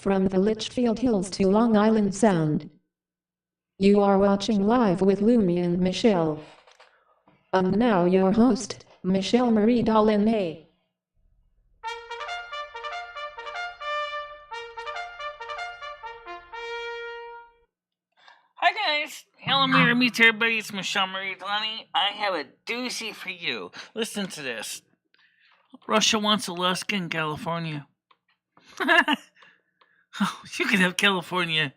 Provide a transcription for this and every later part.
from the Litchfield Hills to Long Island Sound. You are watching Live with Lumi and Michelle. And now your host, MicheleMarieDalene. Hi guys, hello meet everybody, it's MicheleMarieDalene. I have a doozy for you. Listen to this. Russia wants Alaska and California. Oh, you can have California.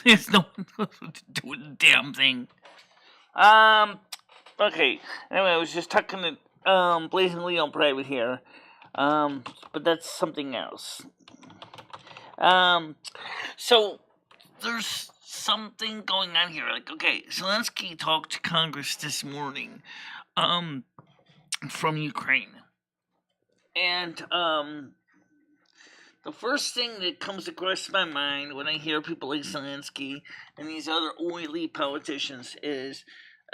There's no one else to do with the damn thing. Okay. Anyway, I was just talking to Blazing Leo Private here. But that's something else. So there's something going on here. Like, okay, Zelensky talked to Congress this morning, from Ukraine. And, the first thing that comes across my mind when I hear people like Zelensky and these other oily politicians is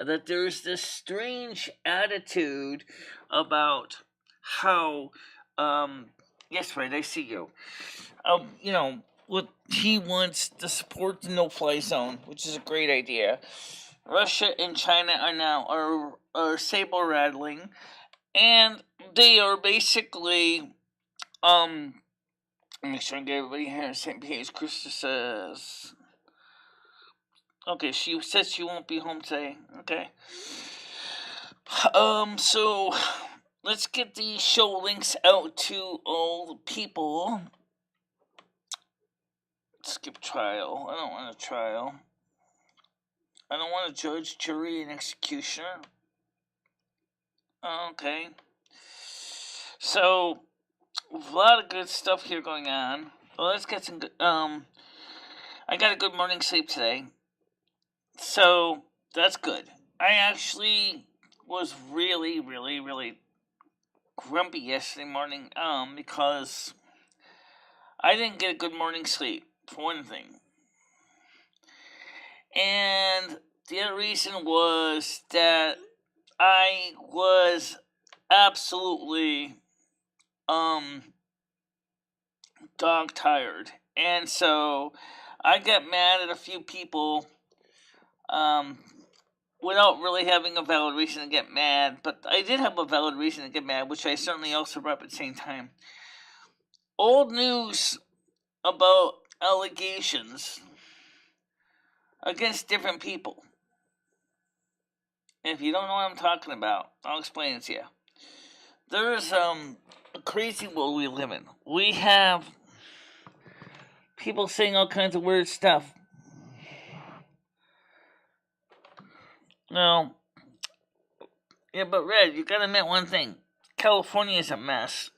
that there's this strange attitude about how, yes, right, I see you. What he wants to support the no-fly zone, which is a great idea. Russia and China are now saber rattling, and they are basically make sure I get everybody here on the same page. Krista says, okay, she says she won't be home today. Okay. So let's get the show links out to all the people. Skip trial. I don't want a trial. I don't want a judge, jury, and executioner. Okay. So, a lot of good stuff here going on. Well, let's get some good, I got a good morning sleep today. So, that's good. I actually was really, really, really grumpy yesterday morning, because I didn't get a good morning sleep, for one thing. And the other reason was that I was absolutely, dog tired. And so I got mad at a few people, without really having a valid reason to get mad. But I did have a valid reason to get mad, which I certainly also brought up at the same time. Old news about allegations against different people. And if you don't know what I'm talking about, I'll explain it to you. There's a crazy world we live in. We have people saying all kinds of weird stuff. No. Yeah, but Red, you gotta admit one thing. California is a mess.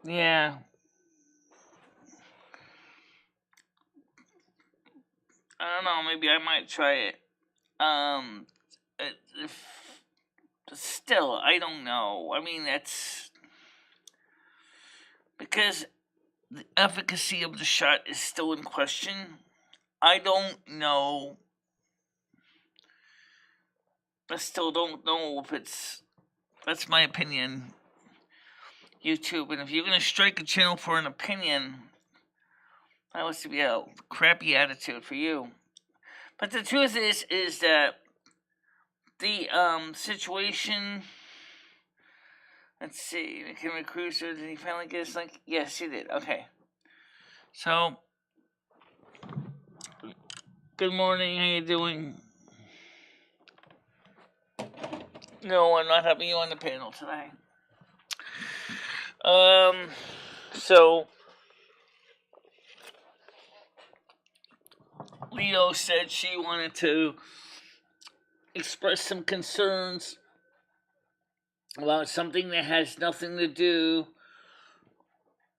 Yeah. I don't know, maybe I might try it. Still, I don't know. I mean, that's because the efficacy of the shot is still in question. I don't know. I still don't know if it's. That's my opinion. YouTube, and if you're gonna strike a channel for an opinion, that must be a crappy attitude for you. But the truth is that the situation. Let's see. McKinley Cruiser, did he finally get his link? Yes, he did. Okay. So, good morning. How you doing? No, I'm not having you on the panel today. So Leo said she wanted to express some concerns about something that has nothing to do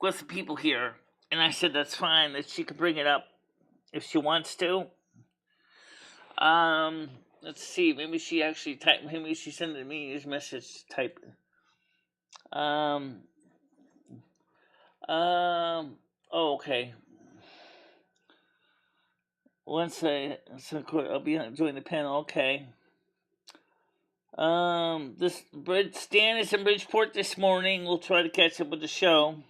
with the people here. And I said that's fine, that she could bring it up if she wants to. Let's see, maybe she actually typed, maybe she sent me his message type. Okay. I'll be join the panel, okay. Stan is in Bridgeport this morning. We'll try to catch up with the show.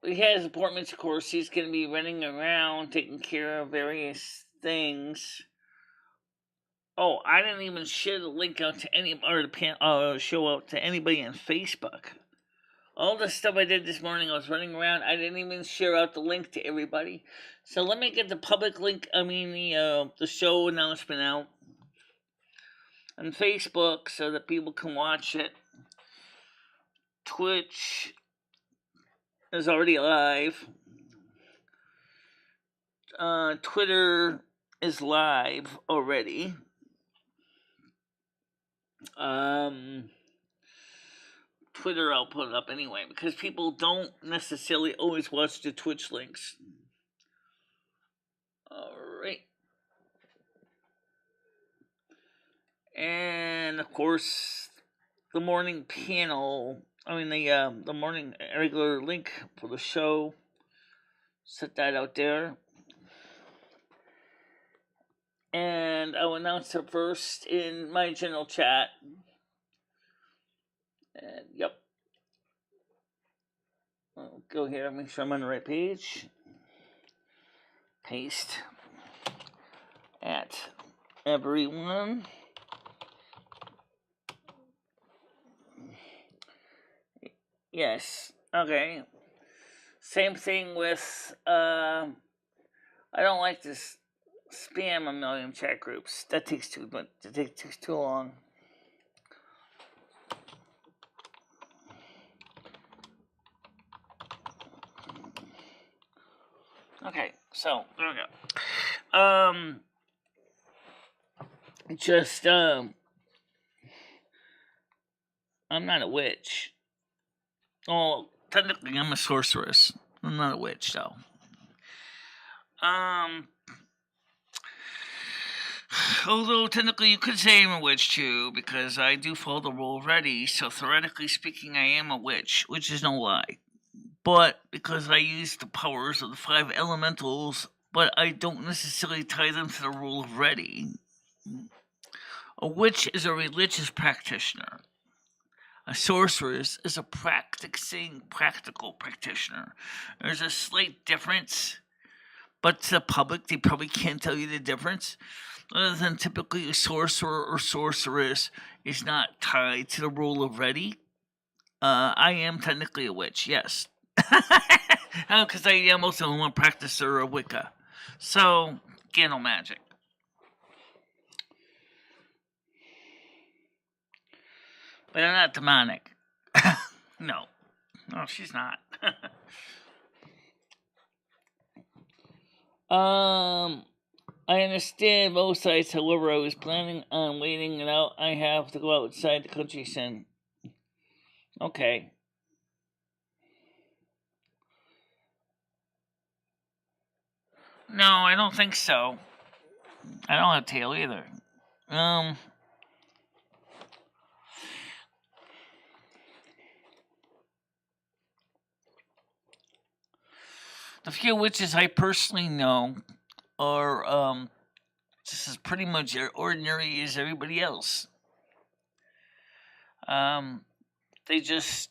He has appointments, of course. He's going to be running around taking care of various things. Oh, I didn't even share the link out to any or the show out to anybody on Facebook. All the stuff I did this morning, I was running around. I didn't even share out the link to everybody. So let me get the public link. The show announcement out on Facebook so that people can watch it. Twitch is already live. Twitter is live already. Twitter I'll put it up anyway because people don't necessarily always watch the Twitch links. Alright. And of course the morning panel, the morning regular link for the show. Set that out there. And I'll announce it first in my general chat. And yep. I'll go here and make sure I'm on the right page. Paste. At everyone. Yes. Okay. Same thing with I don't like this spam a million chat groups. That takes too long. Okay, so there we go. I'm not a witch. Oh, technically I'm a sorceress. I'm not a witch though. Although technically you could say I'm a witch too, because I do follow the rule already, so theoretically speaking I am a witch, which is no lie. But because I use the powers of the 5 elementals, but I don't necessarily tie them to the rule of ready. A witch is a religious practitioner. A sorceress is a practical practitioner. There's a slight difference, but to the public, they probably can't tell you the difference. Other than typically a sorcerer or sorceress is not tied to the rule of ready. I am technically a witch, yes. Because I am also a practicer of Wicca. So, candle magic. But I'm not demonic. No, she's not. I understand both sides. However, I was planning on waiting it out. I have to go outside the country soon. Okay. No, I don't think so. I don't have tail either. The few witches I personally know are just as pretty much ordinary as everybody else. They just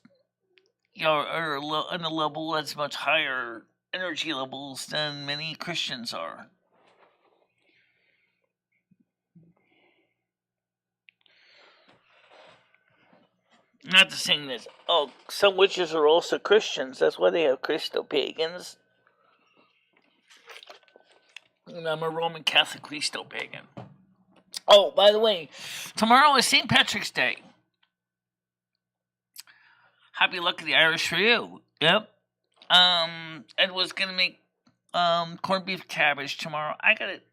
are on a level that's much higher energy levels than many Christians are. Not to say that, some witches are also Christians. That's why they have Christo-pagans. And I'm a Roman Catholic Christo-pagan. Oh, by the way, tomorrow is St. Patrick's Day. Happy luck to the Irish for you. Yep. Ed was gonna make corned beef cabbage tomorrow. I got it.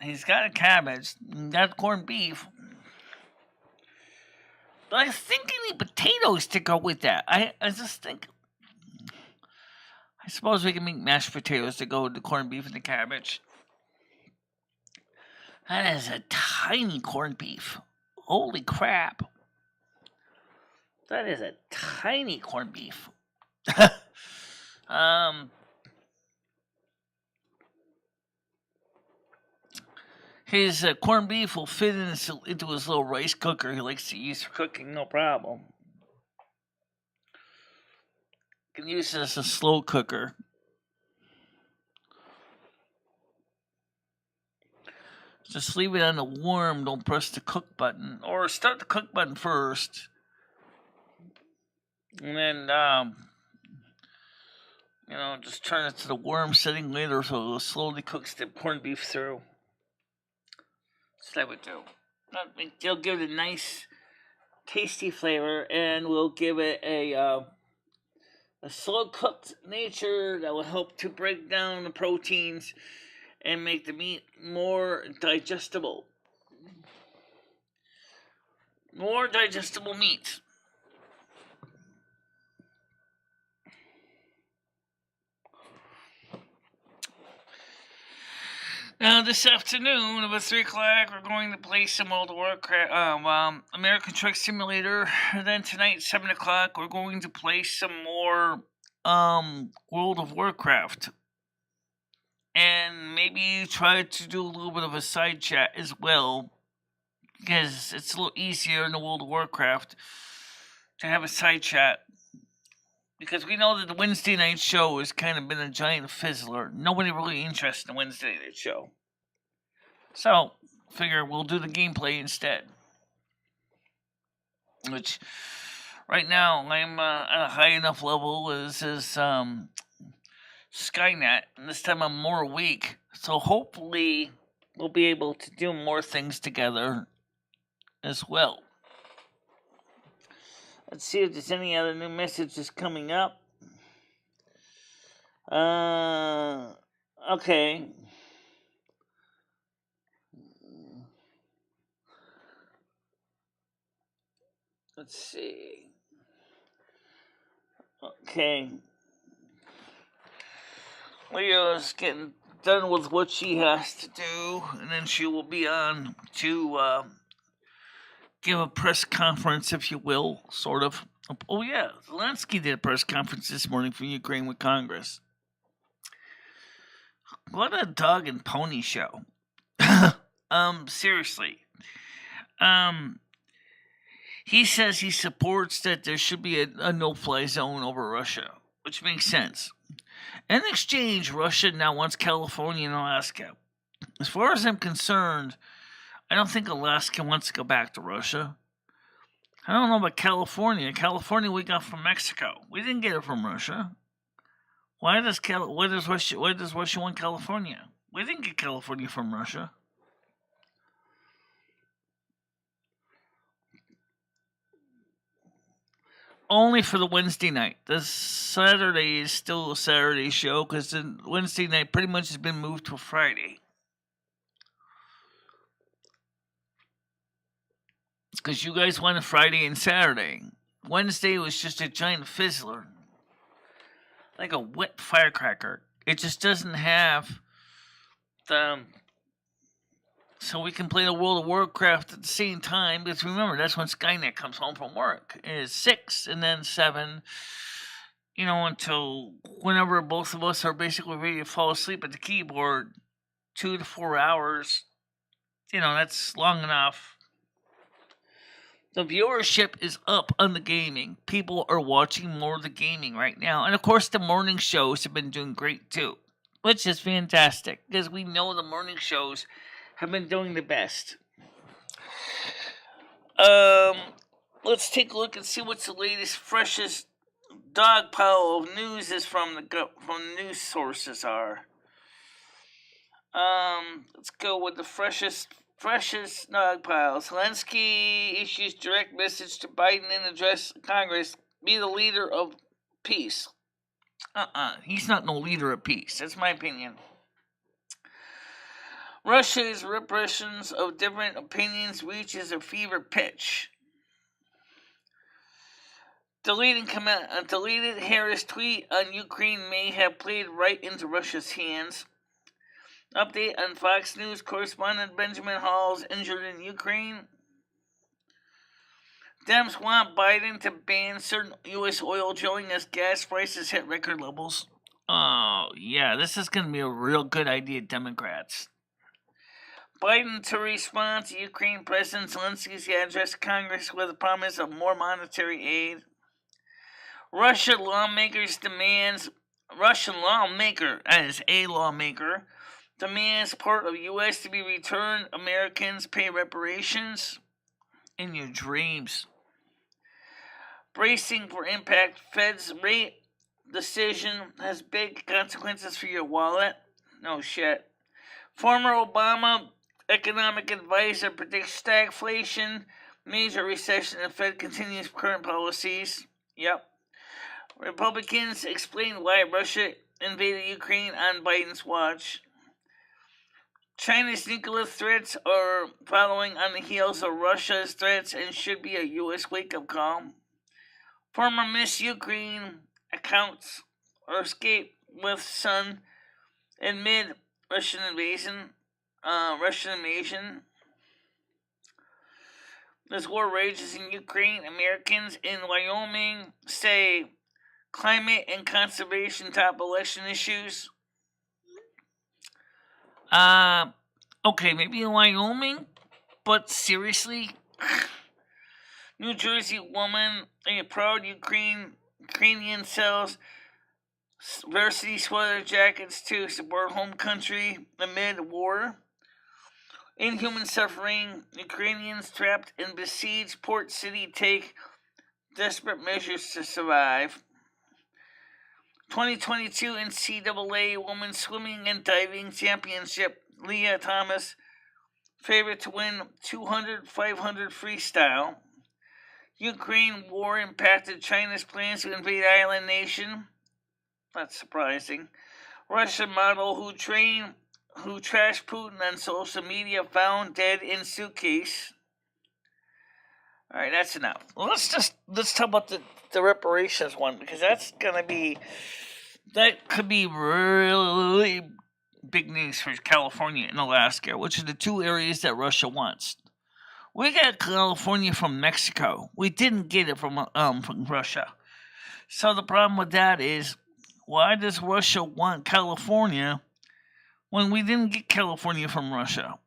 He's got a cabbage. Got corned beef. But I think I need potatoes to go with that. I just think. I suppose we can make mashed potatoes to go with the corned beef and the cabbage. That is a tiny corned beef. Holy crap. That is a tiny corned beef. His corned beef will fit into his little rice cooker he likes to use for cooking, no problem. You can use it as a slow cooker. Just leave it on the warm, don't press the cook button. Or start the cook button first. And then, just turn it to the warm setting later so it slowly cooks the corned beef through. That's what I would do. It'll give it a nice, tasty flavor, and we'll give it a slow cooked nature that will help to break down the proteins and make the meat more digestible. More digestible meat. Now, this afternoon, about 3 o'clock, we're going to play some World of Warcraft, American Truck Simulator. And then tonight, 7 o'clock, we're going to play some more World of Warcraft. And maybe try to do a little bit of a side chat as well, because it's a little easier in the World of Warcraft to have a side chat. Because we know that the Wednesday night show has kind of been a giant fizzler. Nobody really interested in the Wednesday night show. So, figure we'll do the gameplay instead. Which, right now, I'm at a high enough level as Skynet. And this time I'm more awake. So hopefully we'll be able to do more things together as well. Let's see if there's any other new messages coming up. Okay. Let's see. Okay. Leo's getting done with what she has to do, and then she will be on to give a press conference, if you will, sort of. Oh, yeah, Zelensky did a press conference this morning for Ukraine with Congress. What a dog and pony show. Seriously. He says he supports that there should be a no-fly zone over Russia, which makes sense. In exchange, Russia now wants California and Alaska. As far as I'm concerned, I don't think Alaska wants to go back to Russia. I don't know about California. California we got from Mexico. We didn't get it from Russia. Why does Russia want California? We didn't get California from Russia. Only for the Wednesday night. The Saturday is still a Saturday show because the Wednesday night pretty much has been moved to Friday. Because you guys wanted Friday and Saturday. Wednesday was just a giant fizzler. Like a wet firecracker. It just doesn't have the... So we can play the World of Warcraft at the same time. Because remember, that's when Skynet comes home from work. It's 6 and then 7. Until whenever both of us are basically ready to fall asleep at the keyboard. 2 to 4 hours. That's long enough. The viewership is up on the gaming. People are watching more of the gaming right now. And of course, the morning shows have been doing great too. Which is fantastic. Because we know the morning shows have been doing the best. Let's take a look and see what's the latest, freshest dog pile of news is from the news sources are. Let's go with the freshest dog pile. Zelensky issues direct message to Biden in address Congress: be the leader of peace. He's not no leader of peace. That's my opinion. Russia's repressions of different opinions reaches a fever pitch. Deleted Harris tweet on Ukraine may have played right into Russia's hands. Update on Fox News correspondent Benjamin Hall's injured in Ukraine. Dems want Biden to ban certain U.S. oil drilling as gas prices hit record levels. Oh, yeah, this is going to be a real good idea, Democrats. Biden to respond to Ukraine President Zelensky's address to Congress with a promise of more monetary aid. Russian lawmaker, as a lawmaker, demands part of U.S. to be returned. Americans pay reparations in your dreams. Bracing for impact, Fed's rate decision has big consequences for your wallet. No shit. Former Obama economic advisor predicts stagflation, major recession, and Fed continues current policies. Yep. Republicans explain why Russia invaded Ukraine on Biden's watch. China's nuclear threats are following on the heels of Russia's threats and should be a U.S. wake-up call. Former Miss Ukraine accounts or escape with son in mid-Russian invasion. This war rages in Ukraine. Americans in Wyoming say climate and conservation top election issues. Okay, maybe in Wyoming, but seriously? New Jersey woman, a proud Ukrainian sells varsity sweater jackets to support home country amid war. Inhuman suffering, Ukrainians trapped in besieged port city take desperate measures to survive. 2022 NCAA Women's Swimming and Diving Championship, Leah Thomas, favorite to win 200, 500 freestyle. Ukraine war impacted China's plans to invade island nation. Not surprising. Russian model who trashed Putin on social media found dead in suitcase. All right, that's enough. Well, let's talk about the reparations one, because that could be really big news for California and Alaska, which are the two areas that Russia wants. We got California from Mexico. We didn't get it from Russia. So the problem with that is, why does Russia want California when we didn't get California from Russia?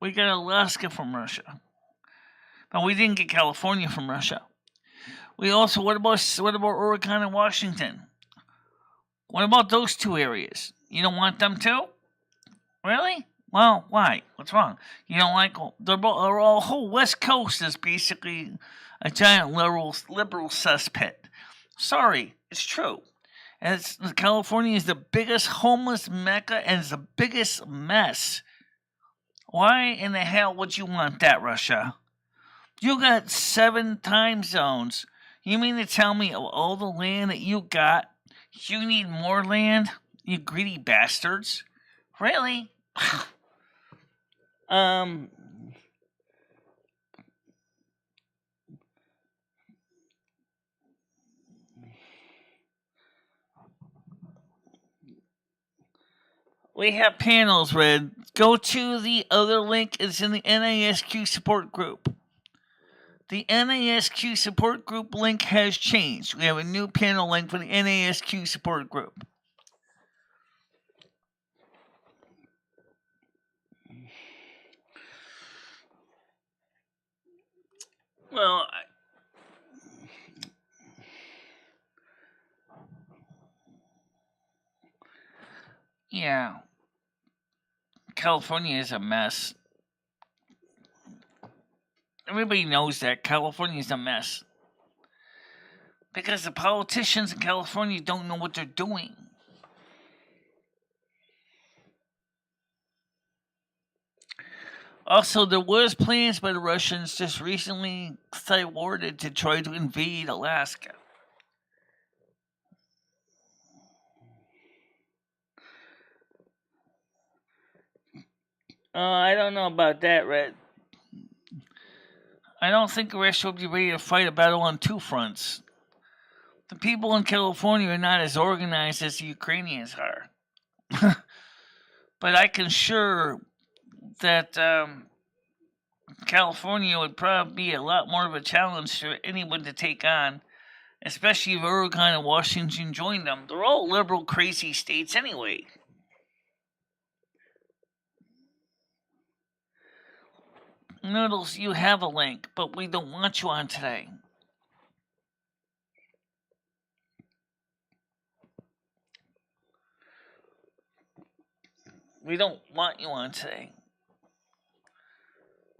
We got Alaska from Russia, but we didn't get California from Russia. We also, what about Oregon and Washington? What about those two areas? You don't want them too? Really? Well, why? What's wrong? You don't like the whole West Coast is basically a giant liberal cesspit. Sorry, it's true. And California is the biggest homeless mecca and it's the biggest mess. Why in the hell would you want that, Russia? You got 7 time zones. You mean to tell me of all the land that you got, you need more land? You greedy bastards. Really? We have panels read. Go to the other link. It's in the NASQ support group. The NASQ support group link has changed. We have a new panel link for the NASQ support group. Well, yeah. California is a mess. Everybody knows that California is a mess. Because the politicians in California don't know what they're doing. Also, there was plans by the Russians just recently thwarted to try to invade Alaska. I don't know about that, Red. I don't think Russia will be ready to fight a battle on 2 fronts. The people in California are not as organized as the Ukrainians are. But I can assure that California would probably be a lot more of a challenge for anyone to take on, especially if Oregon and Washington join them. They're all liberal, crazy states anyway. Noodles, you have a link, but we don't want you on today. We don't want you on today.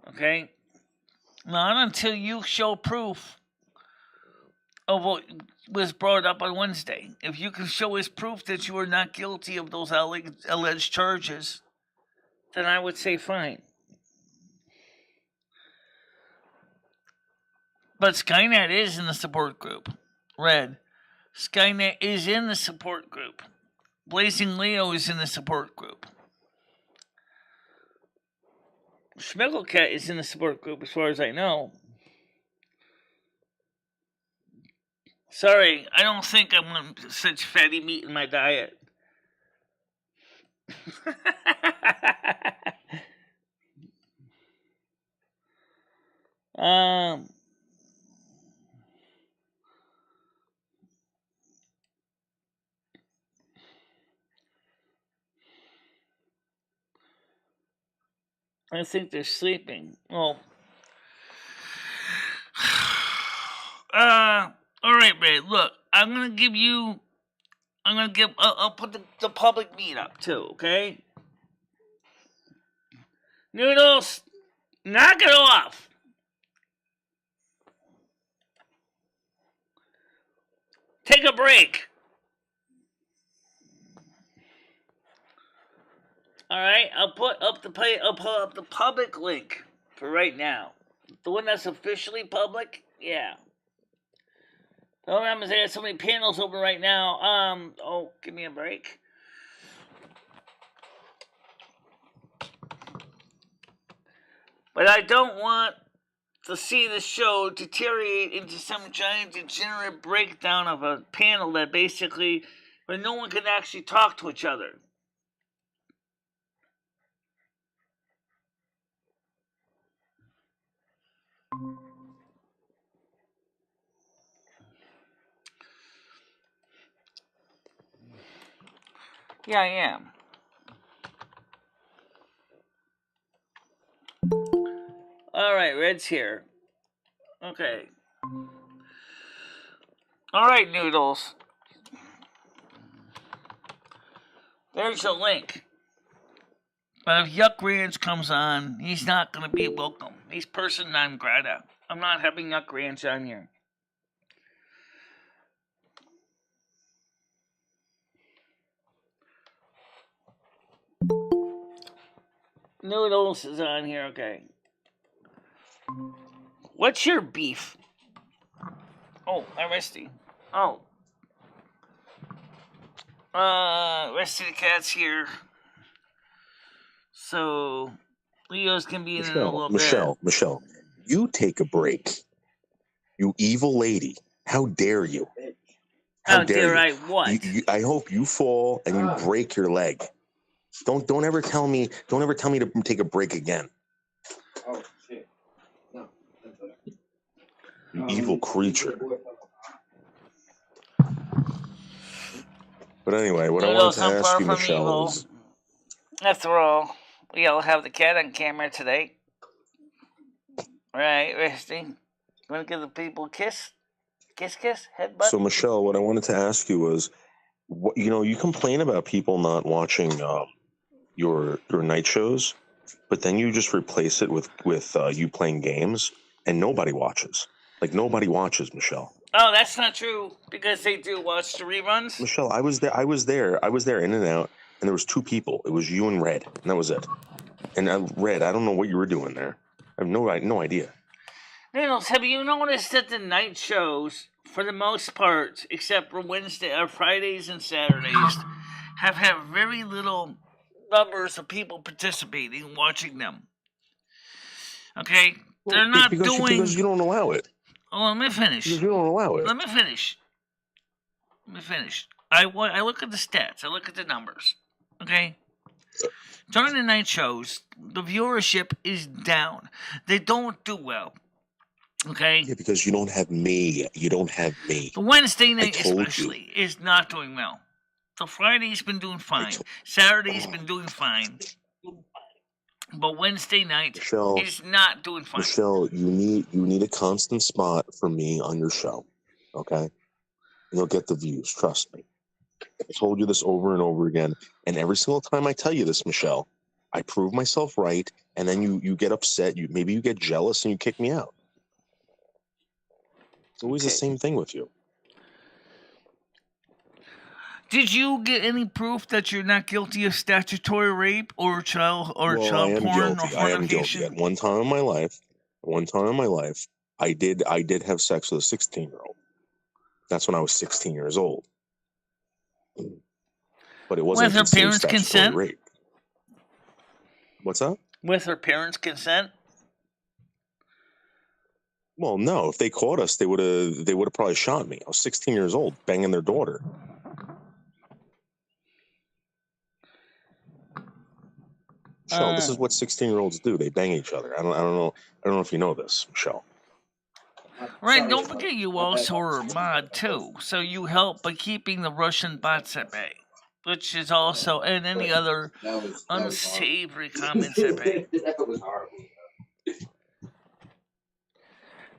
Okay? Not until you show proof of what was brought up on Wednesday. If you can show us proof that you are not guilty of those alleged charges, then I would say fine. But Skynet is in the support group. Red. Skynet is in the support group. Blazing Leo is in the support group. Schmegglecat is in the support group as far as I know. Sorry, I don't think I want such fatty meat in my diet. I think they're sleeping. Well, all right, Ray. Look, I'll put the public meet up too. Okay. Noodles, knock it off. Take a break. All right, I'll put up the public link for right now. The one that's officially public, yeah. The only problem is I got so many panels open right now. Give me a break. But I don't want to see the show deteriorate into some giant degenerate breakdown of a panel that basically, where no one can actually talk to each other. Yeah, I am. Alright, Red's here. Okay. Alright, Noodles. There's a link. But if Yuck Ranch comes on, he's not going to be welcome. He's person non grata. I'm not having Yuck Ranch on here. Noodles is on here, okay. What's your beef? Oh, I'm Rusty. Oh. Rusty the Cat's here. So, Leo's can be in a little bit. Michelle, you take a break. You evil lady. How dare you? How dare I what? I hope you fall and you break your leg. Don't ever tell me to take a break again. Oh shit. No. You evil creature. But anyway, what I wanted to ask you, Michelle, is... After all, we all have the cat on camera today. Right, Rusty? Want to give the people a kiss? Kiss, headbutt? So, Michelle, what I wanted to ask you was, you complain about people not watching your night shows, but then you just replace it with you playing games, and nobody watches. Like, nobody watches, Michelle. Oh, that's not true, because they do watch the reruns. Michelle, I was there in and out, and there was two people. It was you and Red, and that was it. And Red, I don't know what you were doing there. I have no idea. Nichols, have you noticed that the night shows, for the most part, except for Wednesday or Fridays and Saturdays, have had very little numbers of people participating, watching them? Okay, they're not because you don't allow it. Oh, let me finish. Because you don't allow it. Let me finish. I look at the stats. I look at the numbers. Okay. During the night shows, the viewership is down. They don't do well. Okay? Yeah, because you don't have me. The Wednesday night especially is not doing well. The Friday's been doing fine. Saturday's been doing fine. But Wednesday night Michelle, is not doing fine. Michelle, you need a constant spot for me on your show, okay? You'll get the views, trust me. I told you this over and over again, and every single time I tell you this, Michelle, I prove myself right, and then you get upset. Maybe you get jealous and you kick me out. It's always the same thing with you. Did you get any proof that you're not guilty of statutory rape or child porn or fornication? I am guilty. At one time in my life, I did have sex with a 16-year-old. That's when I was 16 years old. But it wasn't with her parents' consent. Rape. What's that? With her parents' consent? Well, no. If they caught us, they would have probably shot me. I was 16 years old, banging their daughter. Michelle, this is what 16-year-olds do. They bang each other. I don't know if you know this, Michelle. Right, don't forget you also are a mod too, so you help by keeping the Russian bots at bay, which is also, and any other unsavory comments at bay.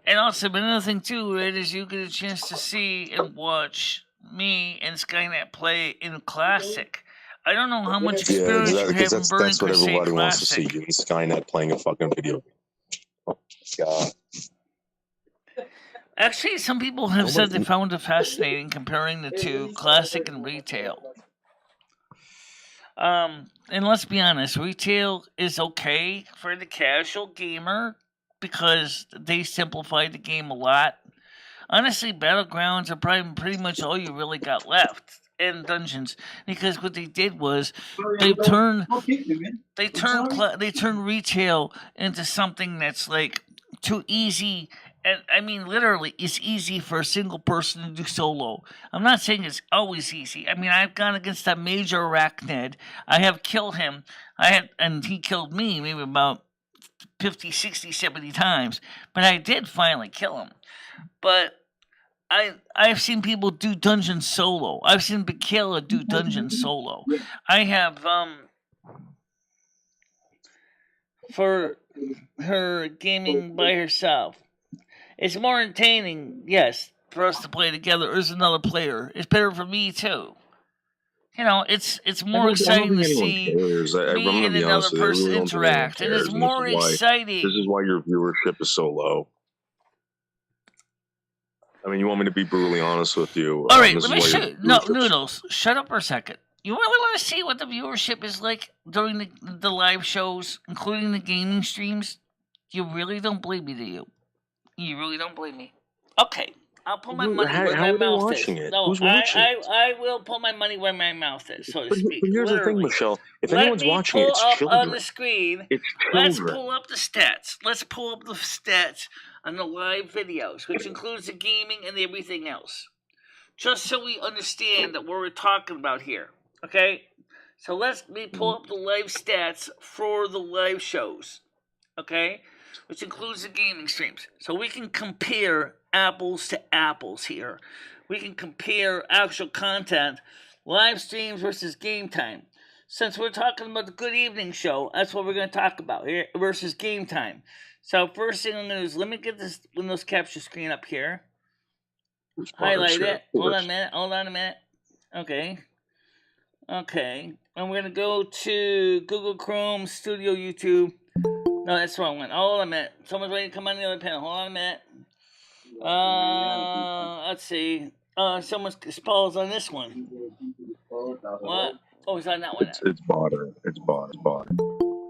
And also, another thing too, right, is you get a chance to see and watch me and Skynet play in Classic. I don't know how much experience you have in Burning Crusade Classic. That's what everybody wants to see, you and Skynet playing a fucking video game. Oh, God. Actually, some people have said they found it fascinating comparing the two, Classic and Retail. And let's be honest, Retail is okay for the casual gamer because they simplified the game a lot. Honestly, Battlegrounds are probably pretty much all you really got left in Dungeons, because what they did was they turned Retail into something that's like too easy. And I mean, literally, it's easy for a single person to do solo. I'm not saying it's always easy. I mean, I've gone against that major arachnid. I have killed him. And he killed me maybe about 50, 60, 70 times. But I did finally kill him. But I've seen people do dungeons solo. I've seen Michaela do dungeons solo. I have, for her gaming by herself. It's more entertaining, yes, for us to play together as another player. It's better for me too. You know, it's more exciting to see me and another person interact, and it's more exciting. This is why your viewership is so low. I mean, you want me to be brutally honest with you? All right, let me show you. No, Noodles, shut up for a second. You really want to see what the viewership is like during the live shows, including the gaming streams? You really don't believe me, do you? You really don't believe me? Okay, I'll put my money where my mouth is. No, I will put my money where my mouth is, so to speak. But here's the thing, Michelle. If anyone's watching it, it's children. On the screen. It's children. Let's pull up the stats. Let's pull up the stats on the live videos, which includes the gaming and everything else. Just so we understand that what we're talking about here. Okay? So let's pull up the live stats for the live shows. Okay? Which includes the gaming streams. So we can compare apples to apples here. We can compare actual content, live streams versus game time. Since we're talking about the Good Evening Show, that's what we're going to talk about here versus game time. So first thing I'm going to do is let me get this Windows capture screen up here. Highlight it. Hold on a minute. Okay. And we're going to go to Google Chrome, Studio, YouTube. No, that's the wrong one. Hold on a minute. Someone's ready to come on the other panel. Hold on a minute. Let's see. Someone's Paul's on this one. What? Oh, he's on that one. It's bother. It's bother.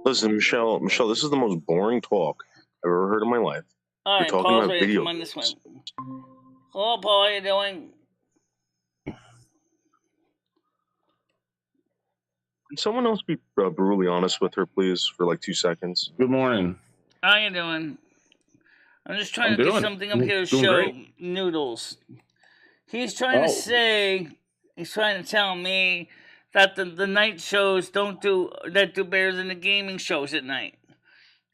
Listen, Michelle, this is the most boring talk I've ever heard in my life. All right, Paul's ready to come on this one. Hello, Paul. How you doing? Can someone else be brutally honest with her, please, for like 2 seconds? Good morning. How you doing? I'm just trying to get something up here to show great. Noodles. He's trying to tell me that the night shows do better than the gaming shows at night.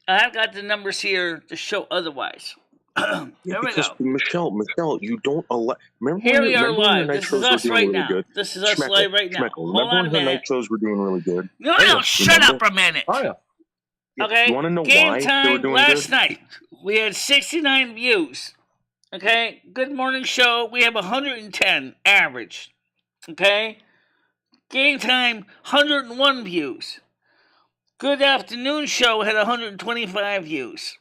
I've got the numbers here to show otherwise. Here we go. Michelle, you don't allow. Here we are live. This is us right now. This is us live right now. Hold on a minute. Night shows were doing really good. No, shut up a minute. Oh, yeah. Okay, You want to know game why they were time doing last good? night. We had 69 views. Okay, good morning show. We have 110 average. Okay, game time 101 views. Good afternoon show had 125 views.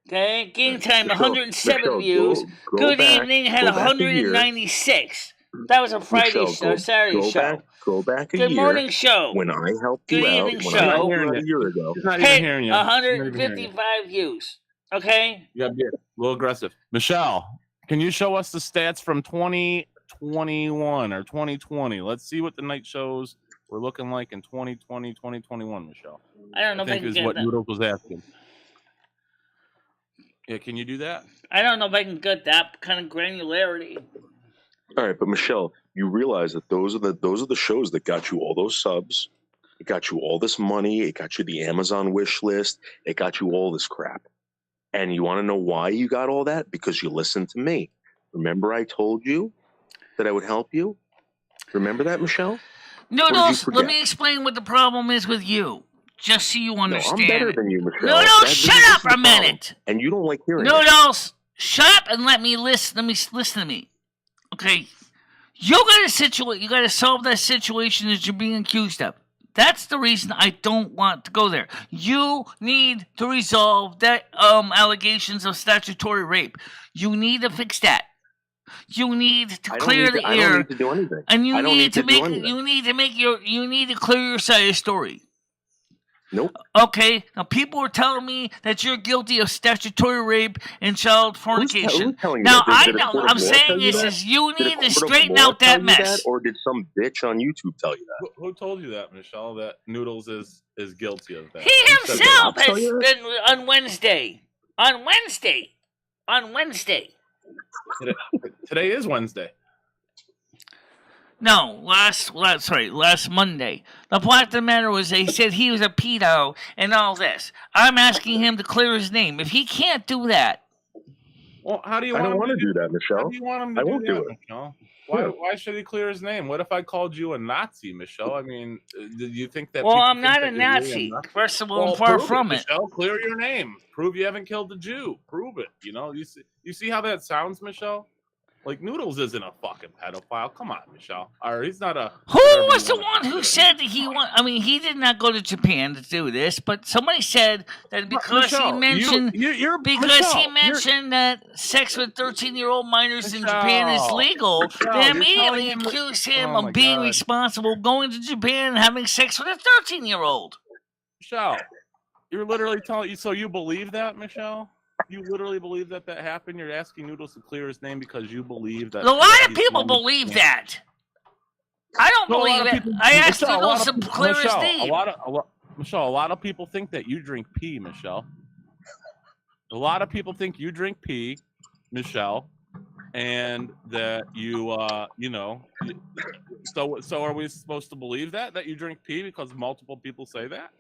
Okay, game time 107 Michelle, views. go Good back, evening had go back a year. 196. That was a Friday Michelle, show, Saturday show. Go back a Good year. morning show. When I helped Good you out, evening when I show. helped you out a year ago. She's not even Hit hearing you. 155 views. Okay? You gotta be a little aggressive. Michelle, can you show us the stats from 2021 or 2020? Let's see what the night shows were looking like in 2020, 2021, Michelle. I don't know if I think can is get what that. Noodles was asking. Yeah, can you do that? I don't know if I can get that kind of granularity. All right, but Michelle, you realize that those are the shows that got you all those subs. It got you all this money. It got you the Amazon wish list. It got you all this crap. And you want to know why you got all that? Because you listened to me. Remember I told you that I would help you? Remember that, Michelle? Noodles, let me explain what the problem is with you. Just so you understand. No, I'm better than you, Michelle. Noodles, shut up a minute. And you don't like hearing it. Noodles, shut up and let me listen. Let me listen to me. Okay, you gotta solve that situation that you're being accused of. That's the reason I don't want to go there. You need to resolve that allegations of statutory rape. You need to fix that. You need to clear the air. I don't need to do anything. And you need to clear your side of the story. Nope. Okay, now people are telling me that you're guilty of statutory rape and child fornication. Now I know. I'm saying is you need to straighten out that mess. Or did some bitch on YouTube tell you that? Who told you that, Michelle? That Noodles is guilty of that? He himself has been on Wednesday. Today is Wednesday. No, last Monday. The fact of the matter was they said he was a pedo and all this. I'm asking him to clear his name. If he can't do that. Well, how do you I want don't want to do that, Michelle. How do you want him to do that, Michelle? Why should he clear his name? What if I called you a Nazi, Michelle? I mean, do you think that... Well, I'm not a Nazi. First of all, I'm far from it. Michelle, clear your name. Prove you haven't killed a Jew. Prove it. You know, you see how that sounds, Michelle? Like, Noodles isn't a fucking pedophile. Come on, Michelle. Or he's not a... Who was the one who said that he want? I mean, he did not go to Japan to do this, but somebody said that because Michelle, he mentioned he mentioned that sex with 13-year-old minors in Japan is legal, they immediately accused him of being responsible, going to Japan and having sex with a 13-year-old. Michelle, you're literally telling... So you believe that, Michelle? You literally believe that happened? You're asking Noodles to clear his name because you believe that... A lot of people believe that. I don't believe it. I asked Noodles to clear his name. Michelle, a lot of people think that you drink pee, Michelle. A lot of people think you drink pee, Michelle, and that you, So are we supposed to believe that you drink pee because multiple people say that?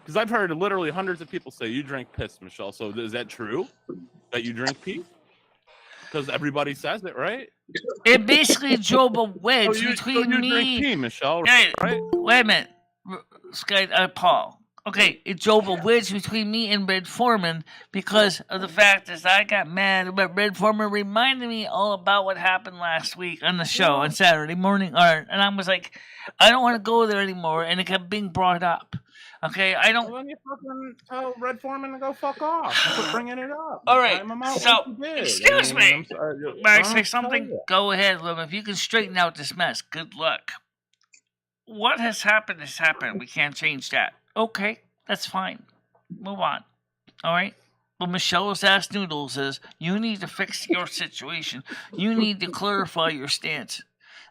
Because I've heard literally hundreds of people say you drink piss, Michelle. So is that true that you drink pee? Because everybody says it, right? It basically drove a wedge between me. You drink pee, Michelle, right? Wait a minute, Paul. Okay, it drove a wedge between me and Red Foreman because of the fact that I got mad, but Red Foreman reminded me all about what happened last week on the show on Saturday morning, and I was like, I don't want to go there anymore, and it kept being brought up. Okay, I don't. Well, then you fucking tell Red Foreman to go fuck off. Quit bringing it up. All right. So, excuse me. Mark, say something. Go ahead, Lum. If you can straighten out this mess, good luck. What has happened has happened. We can't change that. Okay, that's fine. Move on. All right. What Michelle has asked Noodles is, you need to fix your situation. You need to clarify your stance.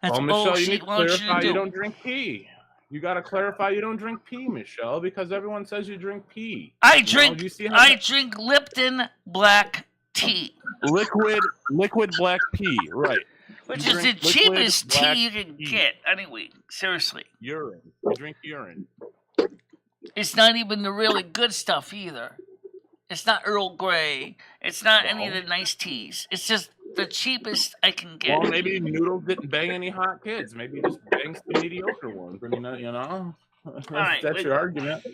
That's all Michelle, she wants you to do. You don't drink pee. You gotta clarify you don't drink pee, Michelle, because everyone says you drink pee. I drink Lipton black tea. Liquid black pea, right. Which is the cheapest tea you can get. Anyway, seriously. Urine. You drink urine. It's not even the really good stuff either. It's not Earl Grey. It's not any of the nice teas. It's just the cheapest I can get. Well, maybe Noodles didn't bang any hot kids. Maybe he just bangs the mediocre ones. I mean, right, That's your argument.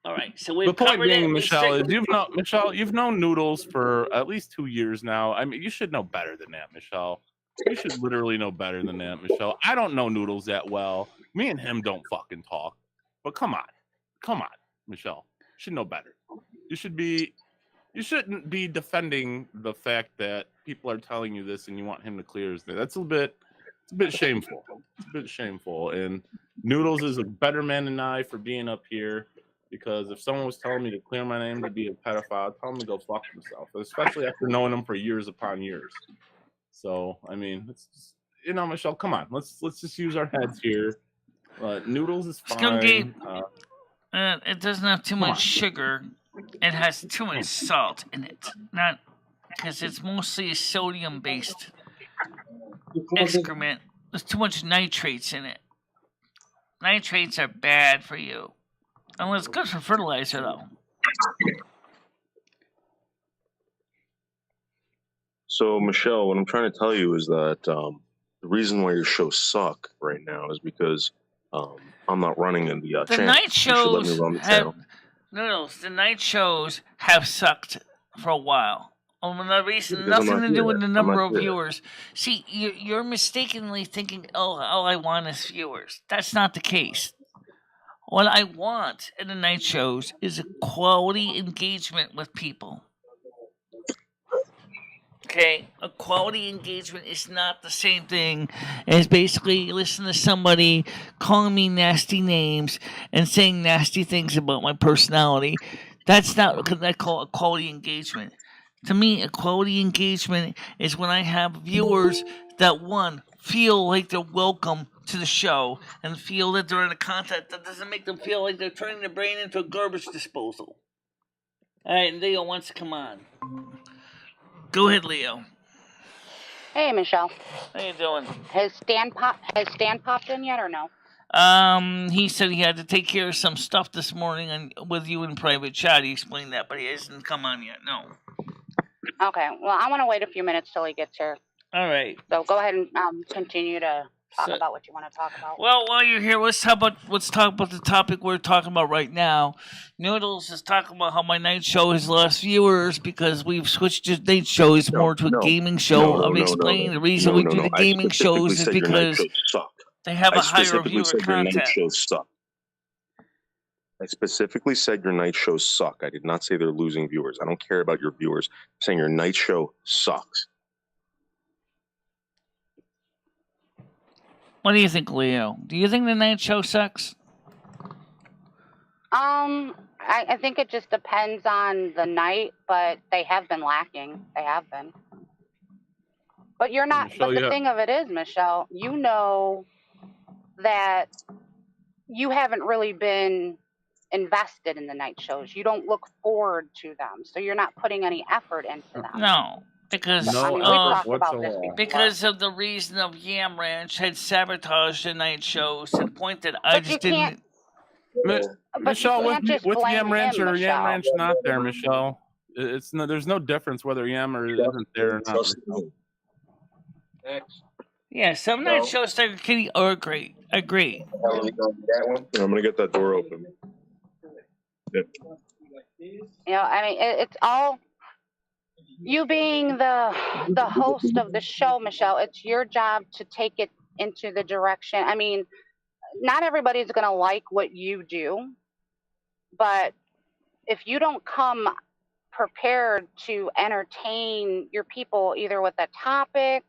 All right, so The we've point covered being, it. Michelle, is you've known Noodles for at least 2 years now. I mean, you should know better than that, Michelle. You should literally know better than that, Michelle. I don't know Noodles that well. Me and him don't fucking talk. But come on, Michelle. You should know better. You shouldn't be defending the fact that people are telling you this and you want him to clear his name. It's a bit shameful. It's a bit shameful. And Noodles is a better man than I for being up here. Because if someone was telling me to clear my name to be a pedophile, I'd tell them to go fuck themselves. Especially after knowing them for years upon years. So I mean, it's just, Michelle, come on, let's just use our heads here. Noodles is fine. It doesn't have too much sugar. It has too much salt in it. Not because it's mostly a sodium-based excrement. There's too much nitrates in it. Nitrates are bad for you. Oh, it's good for fertilizer, though. So, Michelle, what I'm trying to tell you is that the reason why your shows suck right now is because I'm not running in the channel. The night shows you should let me run the channel. the night shows have sucked for a while. The reason, Because nothing to do with the number of here. viewers. See, you're mistakenly thinking, all I want is viewers. That's not the case. What I want in the night shows is a quality engagement with people. Okay, a quality engagement is not the same thing as basically listening to somebody calling me nasty names and saying nasty things about my personality. That's not what I call a quality engagement. To me, a quality engagement is when I have viewers that, one, feel like they're welcome to the show and feel that they're in a content that doesn't make them feel like they're turning their brain into a garbage disposal. All right, and Leo wants to come on. Go ahead, Leo. Hey, Michelle. How you doing? Has Stan popped in yet or no? He said he had to take care of some stuff this morning and with you in private chat. He explained that, but he hasn't come on yet. No. Okay. Well, I want to wait a few minutes till he gets here. All right. So go ahead and continue to talk about what you want to talk about. Well, while you're here, let's talk about the topic we're talking about right now. Noodles is talking about how my night show has lost viewers because we've switched to night shows more to a gaming show. I'm explaining the reason we do the gaming shows is because they have a higher viewer content. Night shows suck. I specifically said your night shows suck. I did not say they're losing viewers. I don't care about your viewers. I'm saying your night show sucks. What do you think, Leo? Do you think the night show sucks? I think it just depends on the night, but they have been lacking. They have been. But you're not. Michelle, but the thing of it is, Michelle, you know that you haven't really been invested in the night shows. You don't look forward to them, so you're not putting any effort into them. No. Because because of the reason of Yam Ranch had sabotaged the night shows to the point that I just didn't. Michelle, with Yam Ranch or Yam Ranch not there, Michelle, there's no difference whether Yam or isn't there or not. Yeah, some night shows like Kitty are great. Agree. I'm gonna get that door open. I mean, it's all. You being the host of the show, Michelle, it's your job to take it into the direction. I mean, not everybody's going to like what you do, but if you don't come prepared to entertain your people either with a topic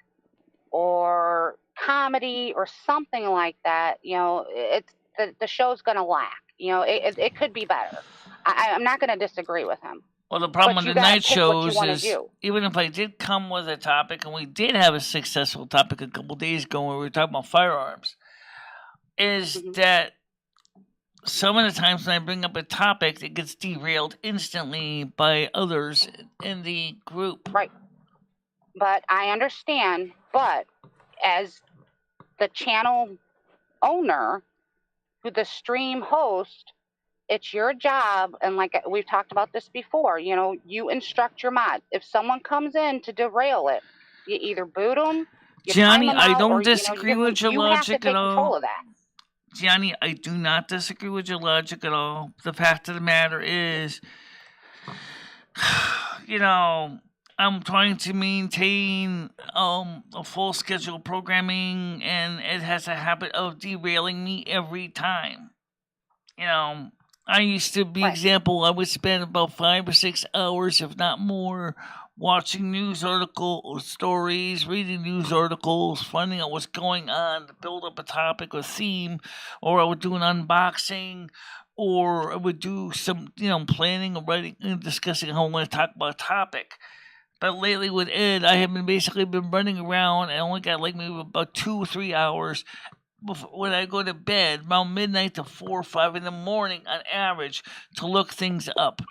or comedy or something like that, it's the show's going to lack. It could be better. I'm not going to disagree with him. Well, the problem with the night shows is, even if I did come with a topic, and we did have a successful topic a couple days ago where we were talking about firearms, is that some of the times when I bring up a topic, it gets derailed instantly by others in the group. Right. But I understand, but as the channel owner, who the stream host, it's your job, and like we've talked about this before, you instruct your mods. If someone comes in to derail it, you either boot them, Johnny, I don't disagree with your logic at all. Control of that. Gianni, I do not disagree with your logic at all. The fact of the matter is, you know, I'm trying to maintain a full schedule of programming, and it has a habit of derailing me every time. You know, I used to be Right. example. I would spend about 5 or 6 hours, if not more, watching news article stories, reading news articles, finding out what's going on to build up a topic or theme, or I would do an unboxing, or I would do some, planning or writing and discussing how I want to talk about a topic. But lately with Ed, I have basically been running around and only got like maybe about 2 or 3 hours when I go to bed, around midnight to 4 or 5 in the morning on average, to look things up.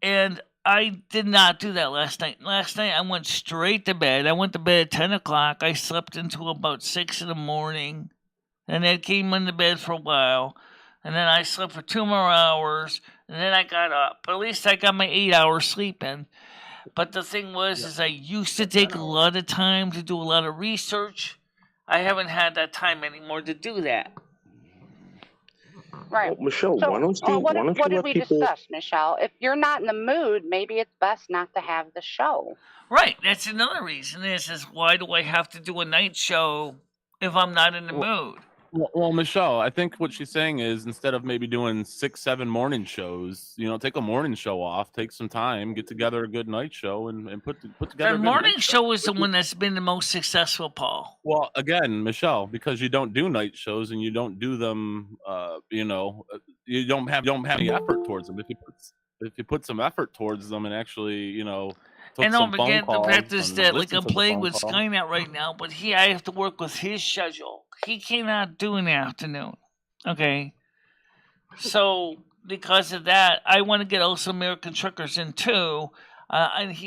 And I did not do that last night. Last night I went straight to bed. I went to bed at 10 o'clock. I slept until about 6 in the morning. And then came into bed for a while. And then I slept for 2 more hours. And then I got up. But at least I got my 8 hours sleep in. But the thing was, is I used to take a lot of time to do a lot of research. I haven't had that time anymore to do that. Right. Well, Michelle, So, why don't you what did let we people? discuss, Michelle? If you're not in the mood, maybe it's best not to have the show. Right. That's another reason. Is why do I have to do a night show if I'm not in the mood? Well, Michelle, I think what she's saying is instead of maybe doing 6, 7 morning shows, take a morning show off, take some time, get together a good night show, and put together. The morning show is the one that's been the most successful, Paul. Well, again, Michelle, because you don't do night shows and you don't do them, you don't have any effort towards them. If you put some effort towards them and actually, took And some don't phone forget the calls fact is and that, like, listened I'm to the playing phone with call. Skynet right now, but I have to work with his schedule. He cannot do in the afternoon. Okay. So because of that, I want to get also American Truckers in too.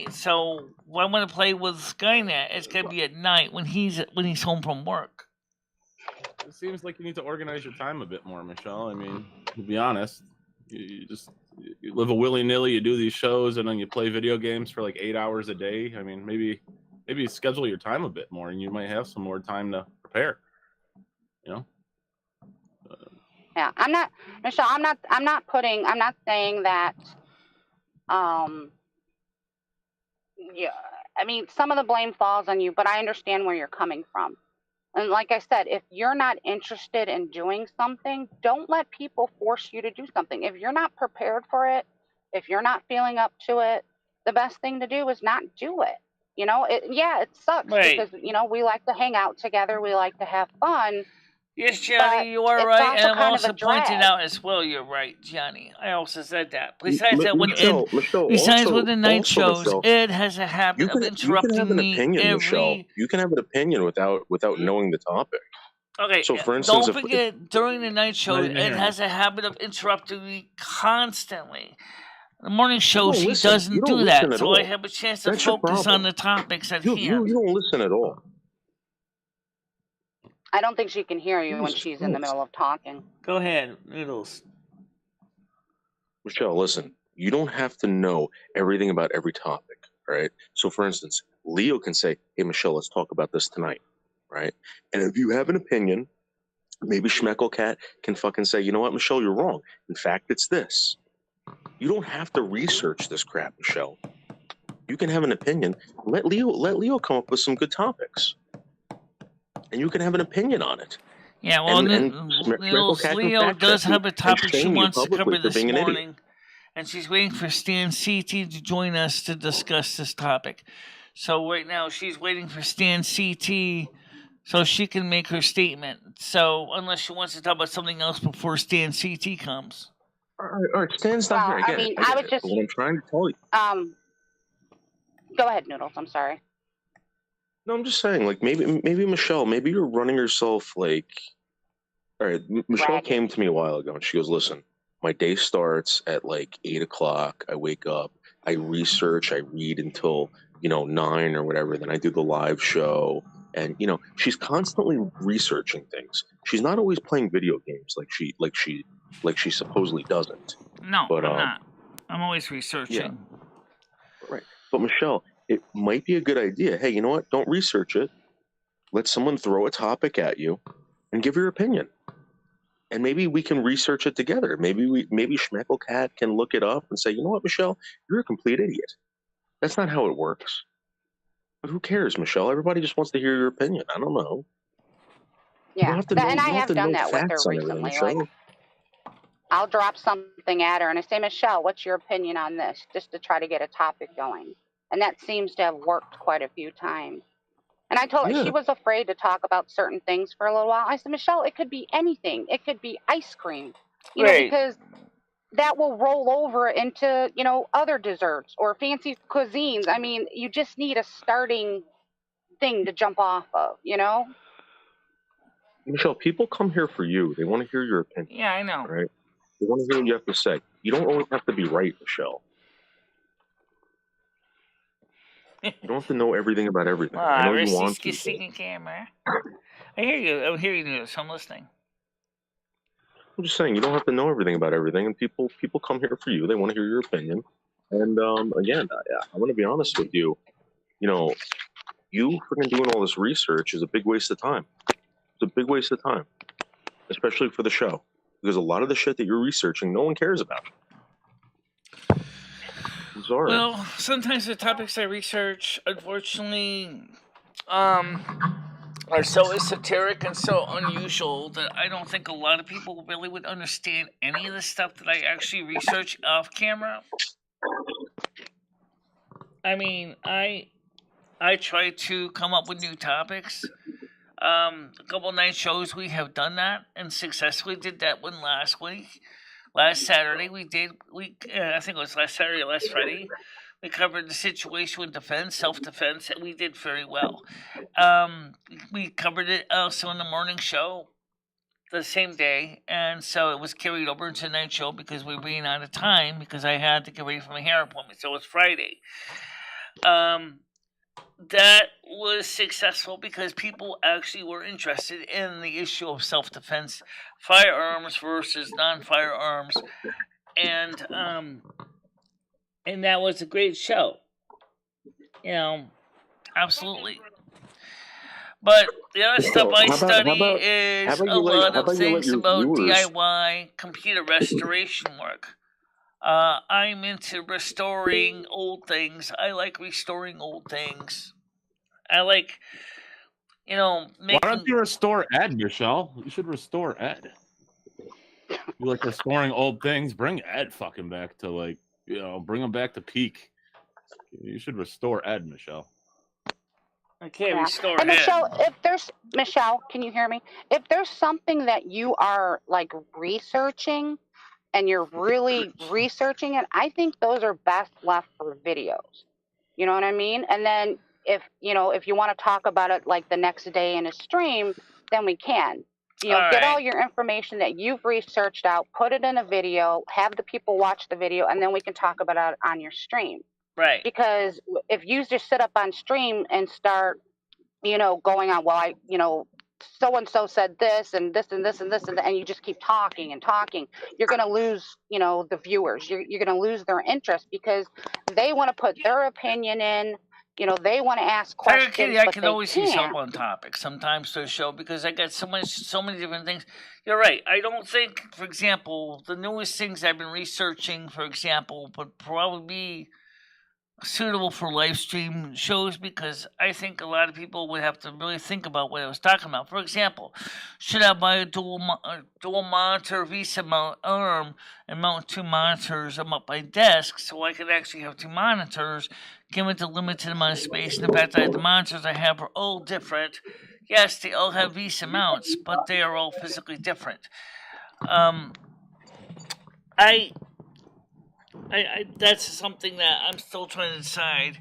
So when I want to play with Skynet, it's gonna be at night when he's home from work. It seems like you need to organize your time a bit more, Michelle. I mean, to be honest, you live a willy-nilly, you do these shows, and then you play video games for like 8 hours a day. I mean, maybe schedule your time a bit more, and you might have some more time to prepare. Yeah, I'm not, Michelle. I'm not saying that. Yeah, I mean, some of the blame falls on you, but I understand where you're coming from. And like I said, if you're not interested in doing something, don't let people force you to do something. If you're not prepared for it, if you're not feeling up to it, the best thing to do is not do it. It sucks because, we like to hang out together. We like to have fun. Yes, Johnny, you are right. And I'm also pointing out as well, you're right, Johnny. I also said that. Besides that, with the night shows, Michelle, Ed has a habit of interrupting me Michelle. You can have an opinion without knowing the topic. Okay, so for instance, don't forget, during the night shows, Ed has a habit of interrupting me constantly. The morning shows, he doesn't do that, so I have a chance to focus on the topics at hand. You don't listen at all. I don't think she can hear you when she's in the middle of talking. Go ahead, Noodles. Michelle, listen. You don't have to know everything about every topic, right? So, for instance, Leo can say, hey, Michelle, let's talk about this tonight, right? And if you have an opinion, maybe Schmecklecat can fucking say, you know what, Michelle, you're wrong. In fact, it's this. You don't have to research this crap, Michelle. You can have an opinion. Let Leo come up with some good topics. And you can have an opinion on it. Yeah, well, Leo does have a topic she wants to cover this morning, and she's waiting for Stan CT to join us to discuss this topic. So right now she's waiting for Stan CT so she can make her statement. So unless she wants to talk about something else before Stan CT comes. All right, Stan's not here. I mean, I would just... What I'm trying to tell you. Go ahead, Noodles. I'm sorry. No, I'm just saying, like, maybe Michelle, maybe you're running yourself like, all right, Michelle came to me a while ago and she goes, listen, my day starts at like 8 o'clock. I wake up, I research, I read until, 9 or whatever. Then I do the live show. And, she's constantly researching things. She's not always playing video games like she supposedly doesn't. No, but, I'm not. I'm always researching. Yeah. Right. But Michelle, it might be a good idea. Hey, you know what? Don't research it. Let someone throw a topic at you and give your opinion. and maybe we can research it together. Maybe Schmecklecat can look it up and say, you know what, Michelle, you're a complete idiot. That's not how it works. But who cares, Michelle? Everybody just wants to hear your opinion. I don't know. You don't Yeah, have to know. and You I don't have have to done know that with her facts on everything, recently. Like, Michelle. I'll drop something at her and I say, Michelle, what's your opinion on this? Just to try to get a topic going. And that seems to have worked quite a few times. And I told her she Yeah. was afraid to talk about certain things for a little while. I said, Michelle, it could be anything. It could be ice cream, you know, Right. because that will roll over into, you know, other desserts or fancy cuisines. I mean, you just need a starting thing to jump off of, you know? Michelle, people come here for you. They want to hear your opinion. Yeah, I know. Right? They want to hear what you have to say. You don't always have to be right, Michelle. You don't have to know everything about everything. I know you want to. Recieve camera. I hear you. I'm hearing you. So I'm listening. I'm just saying, you don't have to know everything about everything, and people come here for you. They want to hear your opinion. And again, I want to be honest with you. You know, you freaking doing all this research is a big waste of time. It's a big waste of time, especially for the show, because a lot of the shit that you're researching, no one cares about. I'm sorry. Well, sometimes the topics I research, unfortunately, are so esoteric and so unusual that I don't think a lot of people really would understand any of the stuff that I actually research off camera. I mean, I try to come up with new topics. A couple night shows we have done that and successfully did that one last week. Last Saturday I think it was last Saturday or last Friday. We covered the situation with defense, self-defense, and we did very well. We covered it also in the morning show the same day, and so it was carried over into the night show because we were being out of time because I had to get ready for my hair appointment. So it was Friday. That was successful because people actually were interested in the issue of self-defense, firearms versus non-firearms, and that was a great show. You know, absolutely. But the other stuff I study is a lot of things about DIY computer restoration work. I'm into restoring old things. I like restoring old things. I like, you know, Why don't you restore Ed, Michelle? You should restore Ed. You like restoring old things? Bring Ed fucking back to, like, you know, bring him back to peak. You should restore Ed, Michelle. I can't restore and Ed. Michelle, can you hear me? If there's something that you are like researching and you're really researching it, I think those are best left for videos. You know what I mean? And then if you want to talk about it like the next day in a stream, then we can. Get all your information that you've researched out, put it in a video, have the people watch the video, and then we can talk about it on your stream. Right. Because if you just sit up on stream and start, going on, well, so and so said this and this and this and this and you just keep talking and talking, you're going to lose, the viewers. You're going to lose their interest because they want to put their opinion in. They want to ask questions. Kitty, I can always use help on topics sometimes to a show because I got so many different things. You're right. I don't think, for example, the newest things I've been researching, for example, would probably be suitable for live stream shows because I think a lot of people would have to really think about what I was talking about. For example, should I buy a dual monitor VESA mount arm and mount two monitors on my desk so I could actually have two monitors, given the limited amount of space and the fact that the monitors I have are all different. Yes, they all have VESA mounts, but they are all physically different. That's something that I'm still trying to decide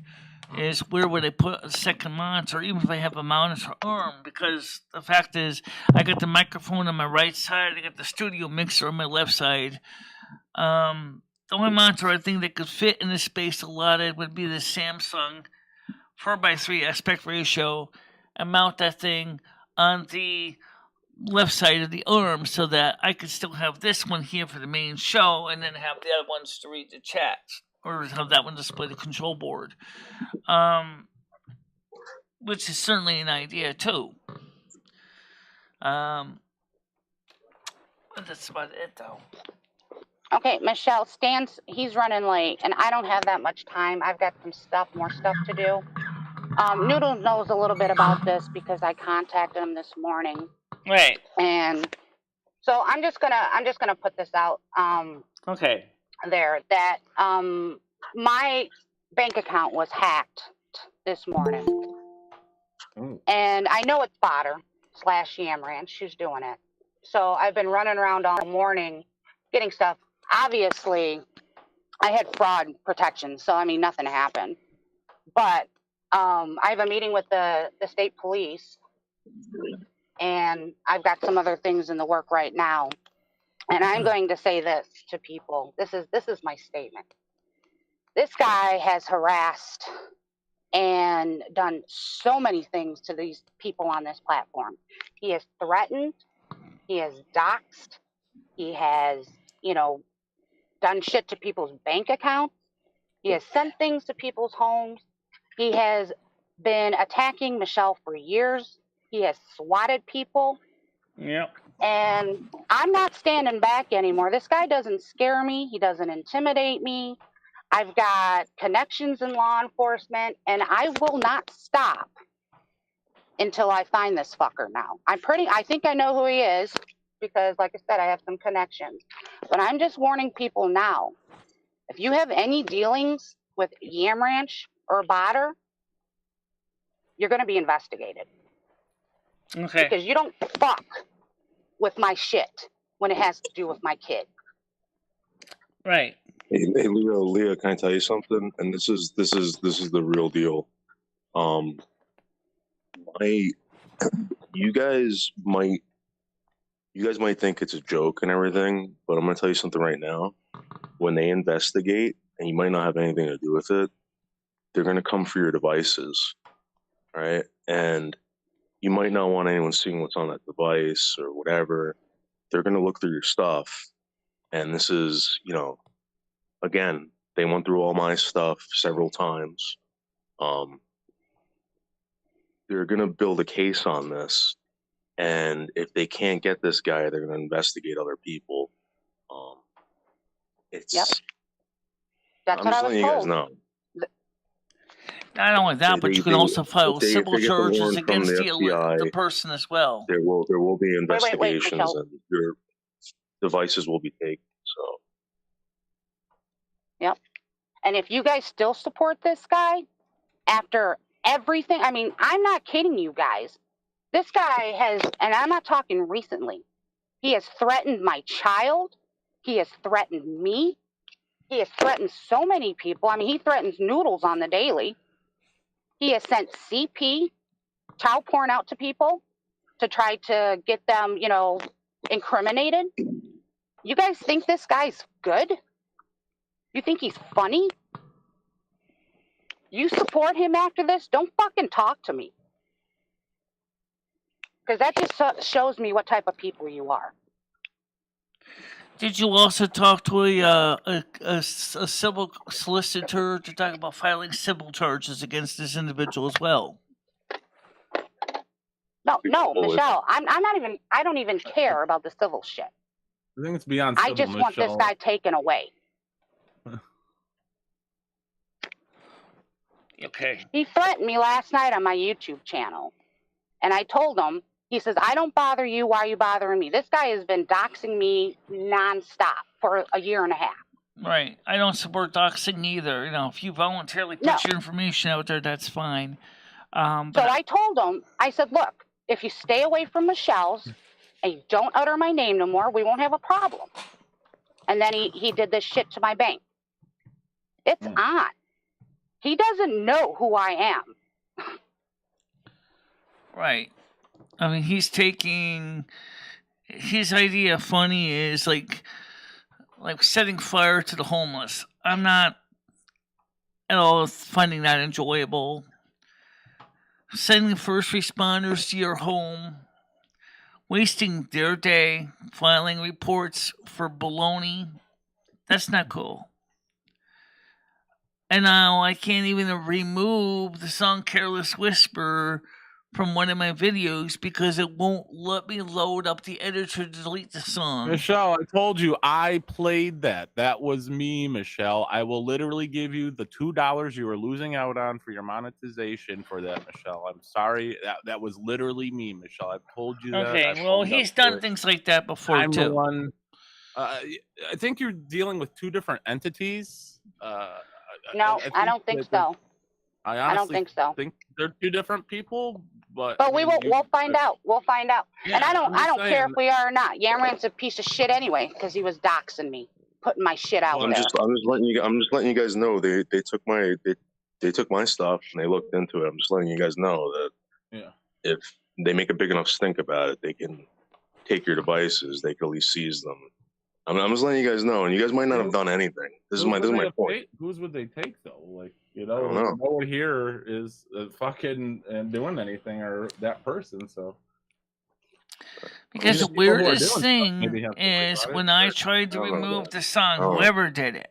is where would I put a second monitor, even if I have a monitor arm, because the fact is I got the microphone on my right side, I got the studio mixer on my left side. The only monitor I think that could fit in the space allotted would be the Samsung 4:3 aspect ratio and mount that thing on the left side of the arm so that I could still have this one here for the main show and then have the other ones to read the chats or have that one display the control board, which is certainly an idea too. That's about it, though. Okay, Michelle, he's running late, and I don't have that much time. I've got more stuff to do. Noodle knows a little bit about this because I contacted him this morning, Right. and so I'm just gonna put this out. Okay. There that my bank account was hacked this morning, and I know it's Botter/Yam Ranch who's doing it. So I've been running around all morning getting stuff. Obviously, I had fraud protection, so I mean nothing happened. But I have a meeting with the state police, and I've got some other things in the work right now. And I'm going to say this to people. This is my statement. This guy has harassed and done so many things to these people on this platform. He has threatened, he has doxed, he has, done shit to people's bank accounts. He has sent things to people's homes. He has been attacking Michelle for years. He has swatted people. Yep. And I'm not standing back anymore. This guy doesn't scare me. He doesn't intimidate me. I've got connections in law enforcement, and I will not stop until I find this fucker now. I think I know who he is because, like I said, I have some connections. But I'm just warning people now, if you have any dealings with Yam Ranch or Botter, you're going to be investigated. Okay. Because you don't fuck with my shit when it has to do with my kid. Right. Hey, Leah, can I tell you something? And this is the real deal. You guys might think it's a joke and everything, but I'm gonna tell you something right now. When they investigate, and you might not have anything to do with it, they're gonna come for your devices, right? And you might not want anyone seeing what's on that device or whatever. They're gonna look through your stuff, and this is, again, they went through all my stuff several times. They're going to build a case on this, and if they can't get this guy, they're going to investigate other people. Yep. That's what I was letting you guys told. know. Not only that, but you can also file civil if they get the charges warrant from against the FBI, the person as well. There will be investigations, Michelle. and your devices will be taken. So. Yep. And if you guys still support this guy after everything, I mean, I'm not kidding you guys. This guy has, and I'm not talking recently, he has threatened my child. He has threatened me. He has threatened so many people. I mean, he threatens Noodles on the daily. He has sent CP, child porn out to people to try to get them, incriminated. You guys think this guy's good? You think he's funny? You support him after this? Don't fucking talk to me. Because that just shows me what type of people you are. Did you also talk to a civil solicitor to talk about filing civil charges against this individual as well? No, Michelle. I'm not even. I don't even care about the civil shit. I think it's beyond civil, I just want this guy taken away. Okay. He threatened me last night on my YouTube channel, and I told him. He says, "I don't bother you. Why are you bothering me?" This guy has been doxing me nonstop for a year and a half. Right. I don't support doxing either. If you voluntarily put your information out there, that's fine. So I told him, I said, "Look, if you stay away from Michelle's and you don't utter my name no more, we won't have a problem." And then he did this shit to my bank. It's on. He doesn't know who I am. Right. I mean, he's taking his idea of funny is like setting fire to the homeless. I'm not at all finding that enjoyable. Sending first responders to your home, wasting their day filing reports for baloney. That's not cool. And now I can't even remove the song Careless Whisper from one of my videos because it won't let me load up the editor to delete the song. Michelle, I told you I played that. That was me, Michelle. I will literally give you the $2 you were losing out on for your monetization for that, Michelle. I'm sorry. That was literally me, Michelle. I've told you that. Okay, well, he's done things like that before, I'm the too. one. I think you're dealing with two different entities. No, I don't think so. I I don't think so. think they're two different people, but we'll find out. We'll find out. Yeah, and I don't saying, care if we are or not. Yamran's a piece of shit anyway because he was doxing me, putting my shit out I'm there. just letting you guys know they took my stuff and they looked into it. I'm just letting you guys know that if they make a big enough stink about it, they can take your devices. They can at least seize them. I'm just letting you guys know, and you guys might not have done anything. This is my point. Whose would they take though? Like, I don't know. no one here is fucking doing anything or that person. So because the weirdest thing is when I tried to remove the song, whoever did it,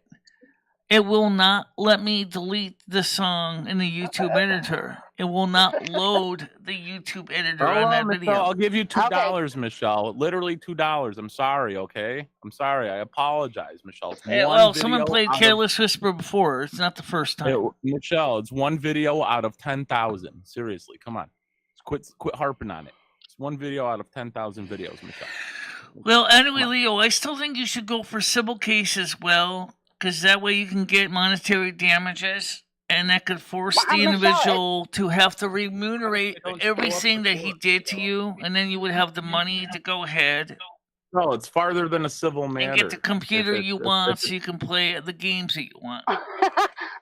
it will not let me delete the song in the YouTube editor. It will not load the YouTube editor on that video. I'll give you $2, Michelle. Literally $2. I'm sorry, okay? I'm sorry. I apologize, Michelle. Someone played Careless Whisper before. It's not the first time. Michelle, it's one video out of 10,000. Seriously, come on. Quit harping on it. It's one video out of 10,000 videos, Michelle. Well, anyway, Leo, I still think you should go for civil case as well, because that way you can get monetary damages. And that could force the individual to have to remunerate everything that he did to you, and then you would have the money to go ahead. No, it's farther than a civil matter. And get the computer you want, so you can play the games that you want.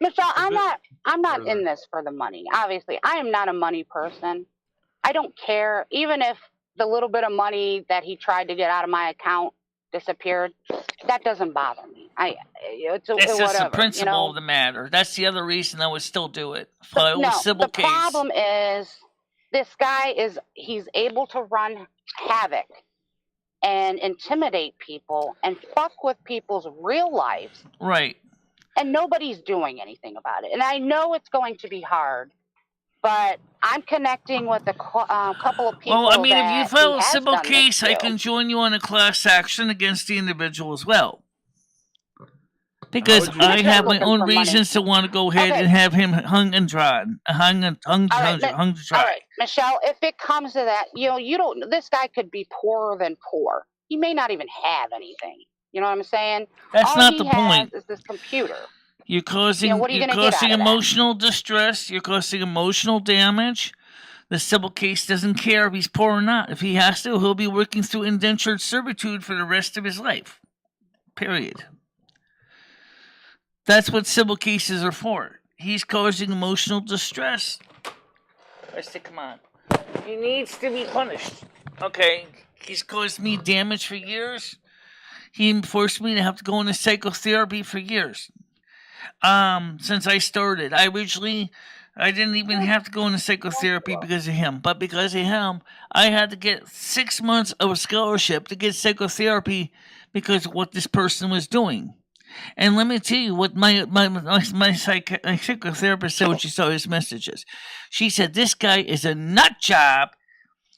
Michelle, I'm not in this for the money. Obviously, I am not a money person. I don't care, even if the little bit of money that he tried to get out of my account disappeared. That doesn't bother me. It's just the principle of the matter. That's the other reason I would still do it. The problem is this guy he's able to run havoc and intimidate people and fuck with people's real lives. Right. And nobody's doing anything about it. And I know it's going to be hard, but I'm connecting with a couple of people. Well, I mean, if you file a civil case, I can join you on a class action against the individual as well. Because I have my own reasons to want to go ahead and have him hung and tried. Hung to try. All right, Michelle, if it comes to that, this guy could be poorer than poor. He may not even have anything. You know what I'm saying? That's not the point. Is this computer. You're causing emotional distress. You're causing emotional damage. The civil case doesn't care if he's poor or not. If he has to, he'll be working through indentured servitude for the rest of his life. Period. That's what civil cases are for. He's causing emotional distress. I said, come on. He needs to be punished. Okay. He's caused me damage for years. He forced me to have to go into psychotherapy for years. Since I started. I didn't even have to go into psychotherapy because of him. But because of him, I had to get 6 months of a scholarship to get psychotherapy because of what this person was doing. And let me tell you what my psychotherapist said when she saw his messages. She said, this guy is a nut job.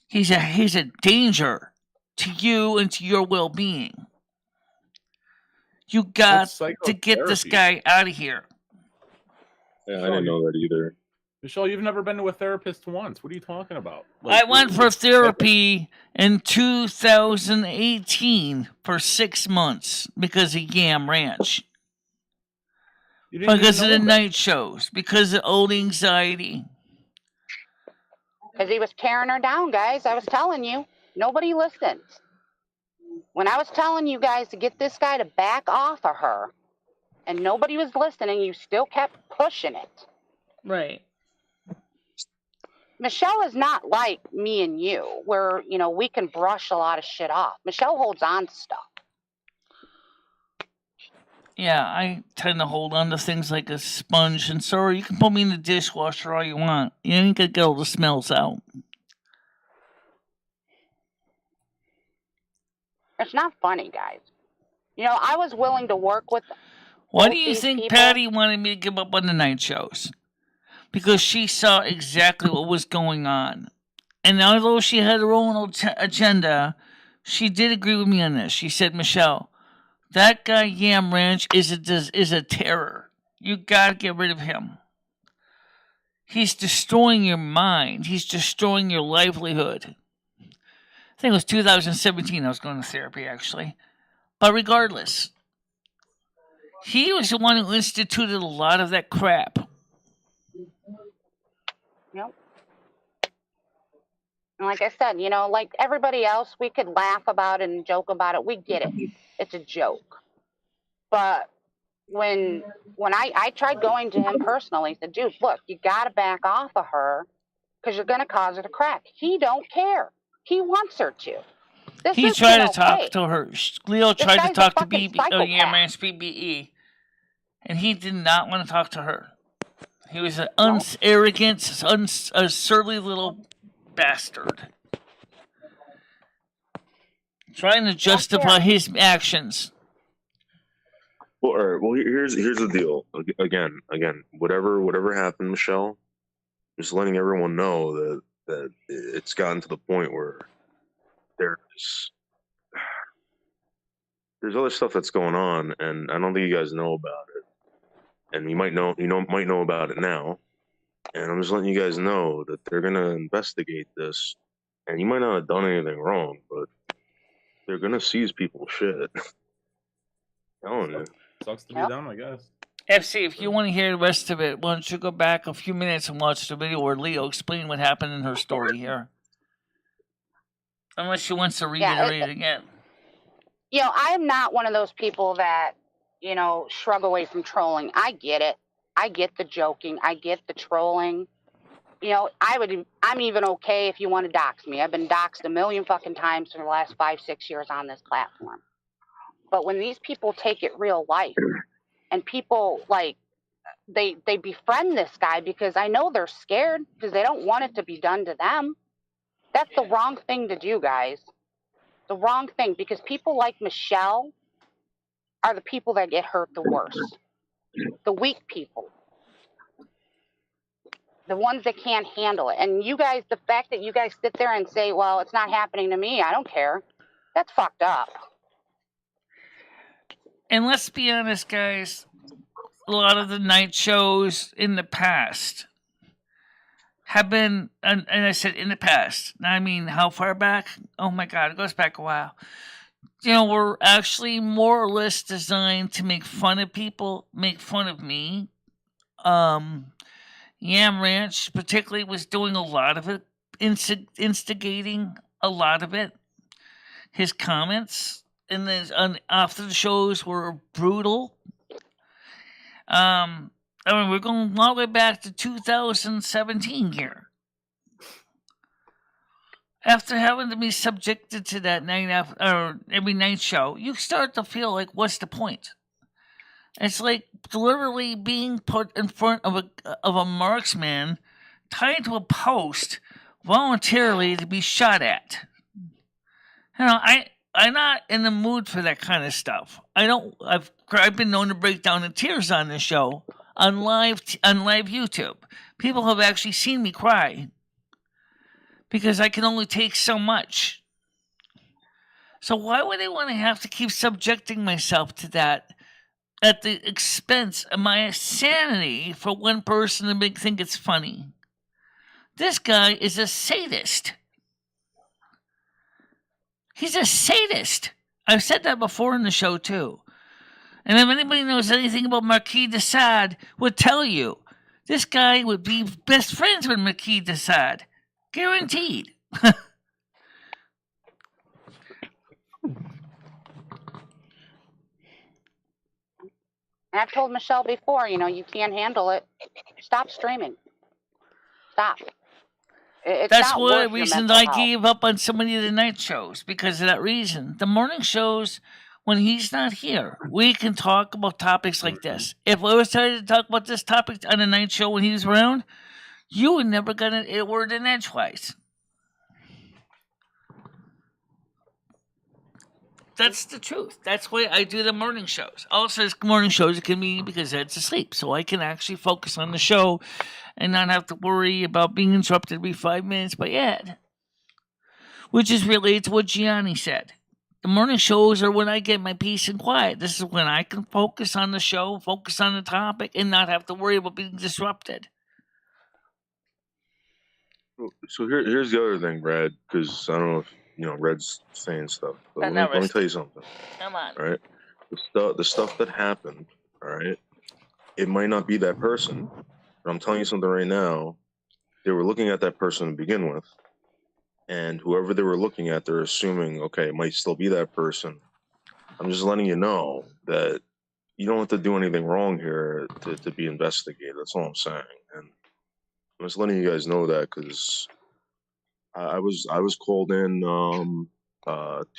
He's a danger to you and to your well-being. You got to get this guy out of here. Yeah, I didn't know that either. Michelle, you've never been to a therapist once. What are you talking about? I went for therapy in 2018 for 6 months because of Yam Ranch. Because of the night shows. Because of old anxiety. Because he was tearing her down, guys. I was telling you. Nobody listens. When I was telling you guys to get this guy to back off of her, and nobody was listening, you still kept pushing it. Right. Michelle is not like me and you, where, we can brush a lot of shit off. Michelle holds on to stuff. Yeah, I tend to hold on to things like a sponge. And sorry, you can put me in the dishwasher all you want. You ain't gonna get all the smells out. It's not funny, guys. I was willing to work with. Why do you think Patty wanted me to give up on the night shows? Because she saw exactly what was going on. And although she had her own agenda, she did agree with me on this. She said, Michelle, that guy Yam Ranch is a terror. You gotta get rid of him. He's destroying your mind. He's destroying your livelihood. I think it was 2017 I was going to therapy, actually. But regardless, he was the one who instituted a lot of that crap. Yep. And like I said, like everybody else, we could laugh about it and joke about it. We get it. It's a joke. But when I tried going to him personally, said, dude, look, you got to back off of her because you're going to cause her to crack. He don't care. He wants her to. He tried to talk to her. Leo tried to talk to BBE, and he did not want to talk to her. He was an arrogant, surly little bastard. Trying to justify his actions. Well, all right. Well, here's the deal. Again, whatever happened, Michelle, just letting everyone know that it's gotten to the point where there's other stuff that's going on, and I don't think you guys know about it. And you might know about it now. And I'm just letting you guys know that they're gonna investigate this, and you might not have done anything wrong, but they're gonna seize people's shit. Telling you. Sucks to be them, I guess. FC, if you want to hear the rest of it, why don't you go back a few minutes and watch the video where Leo explained what happened in her story here. Unless she wants to reiterate it again. I am not one of those people that, shrug away from trolling. I get it. I get the joking. I get the trolling. I'm even okay if you want to dox me. I've been doxed a million fucking times for the last 5-6 years on this platform. But when these people take it real life and people they befriend this guy because I know they're scared because they don't want it to be done to them. That's the wrong thing to do, guys. The wrong thing, because people like Michelle are the people that get hurt the worst. The weak people. The ones that can't handle it. And you guys, the fact that you guys sit there and say, well, it's not happening to me, I don't care. That's fucked up. And let's be honest, guys, a lot of the night shows in the past have been, and I said in the past, I mean, how far back? Oh my God, it goes back a while. Were actually more or less designed to make fun of people, make fun of me. Yam Ranch particularly was doing a lot of it, instigating a lot of it. His comments after the shows were brutal. We're going all the way back to 2017 here. After having to be subjected to that every night show, you start to feel like, what's the point? It's like literally being put in front of a marksman tied to a post voluntarily to be shot at. I'm not in the mood for that kind of stuff. I've been known to break down in tears on this show on live YouTube. People have actually seen me cry because I can only take so much. So why would I want to have to keep subjecting myself to that at the expense of my sanity for one person to think it's funny? This guy is a sadist. He's a sadist. I've said that before in the show, too. And if anybody knows anything about Marquis de Sade, would tell you, this guy would be best friends with Marquis de Sade. Guaranteed. I've told Michelle before, you can't handle it. Stop streaming. Stop. That's one of the reasons I gave up on so many of the night shows, because of that reason. The morning shows, when he's not here, we can talk about topics like this. If I was trying to talk about this topic on a night show when he was around, you would never get a word in edgewise. That's the truth. That's why I do the morning shows. Also, morning shows it can be because Ed's asleep, so I can actually focus on the show and not have to worry about being interrupted every 5 minutes by Ed. which is related to what Gianni said. The morning shows are when I get my peace and quiet. This is when I can focus on the show, focus on the topic, and not have to worry about being disrupted. So here's the other thing, Brad, because I don't know if Red's saying stuff, but I'm let not me tell you resting. something. Come on. All right, the stuff that happened, all right, it might not be that person, but I'm telling you something right now. They were looking at that person to begin with, and whoever they were looking at, they're assuming, okay, it might still be that person. I'm just letting you know that you don't have to do anything wrong here to be investigated. That's all I'm saying, and I'm just letting you guys know that because I was called in 2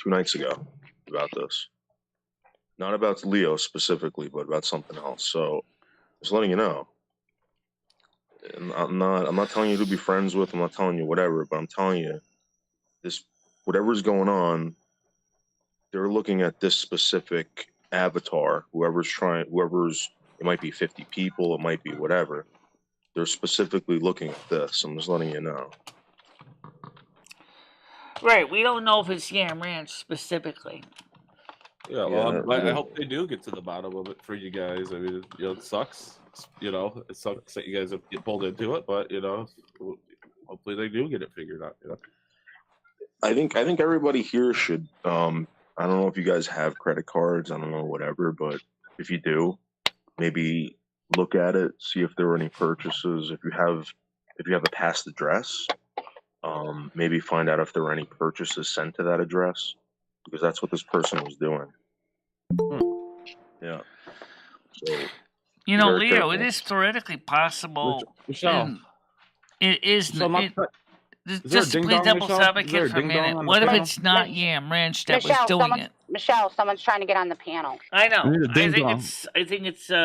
nights ago about this, not about Leo specifically, but about something else. So just letting you know. And I'm not telling you to be friends with. I'm not telling you whatever, but I'm telling you this. Whatever's going on, they're looking at this specific avatar. It might be 50 people, it might be whatever. They're specifically looking at this. I'm just letting you know. Right, we don't know if it's Yam Ranch specifically. Yeah, well, I hope they do get to the bottom of it for you guys. I mean, it sucks. It sucks that you guys have get pulled into it, but hopefully they do get it figured out. I think everybody here should. I don't know if you guys have credit cards. I don't know, whatever. But if you do, maybe look at it, see if there were any purchases. If you have a past address, maybe find out if there were any purchases sent to that address, because that's what this person was doing. Yeah. So, Leo, careful. it is theoretically possible. Michelle, it is. Just to play devil's advocate for a minute, what if it's not Yam Ranch that was doing it? Michelle, someone's trying to get on the panel. I know. I think it's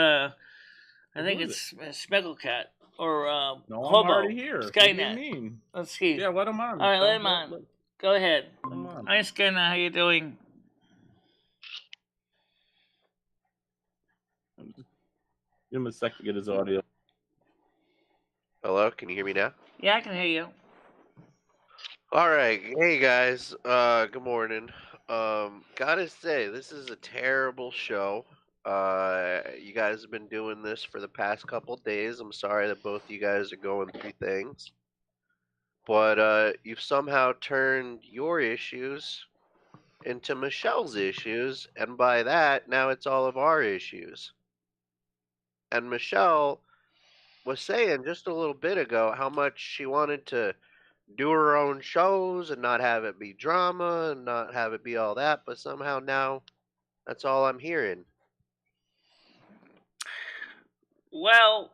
Smegglecat or no, Hobo. I'm already here. Skynet. Let's see. Yeah, let him on. All right, let him on. Go ahead. Hi, Skynet. How you doing? Give him a sec to get his audio. Hello, can you hear me now? Yeah, I can hear you. All right, hey guys. Good morning. Gotta say, this is a terrible show. You guys have been doing this for the past couple days. I'm sorry that both of you guys are going through things, but you've somehow turned your issues into Michelle's issues, and by that, now it's all of our issues. And Michelle was saying just a little bit ago how much she wanted to do her own shows and not have it be drama and not have it be all that, but somehow now that's all I'm hearing. Well,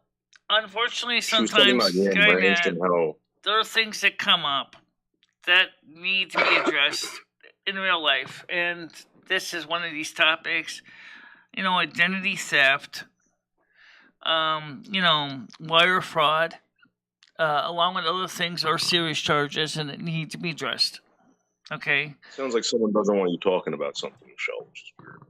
unfortunately, sometimes Skynet, there are things that come up that need to be addressed in real life, and this is one of these topics. Identity theft, wire fraud, along with other things are serious charges and that need to be addressed. Okay? Sounds like someone doesn't want you talking about something, Michelle, which is weird.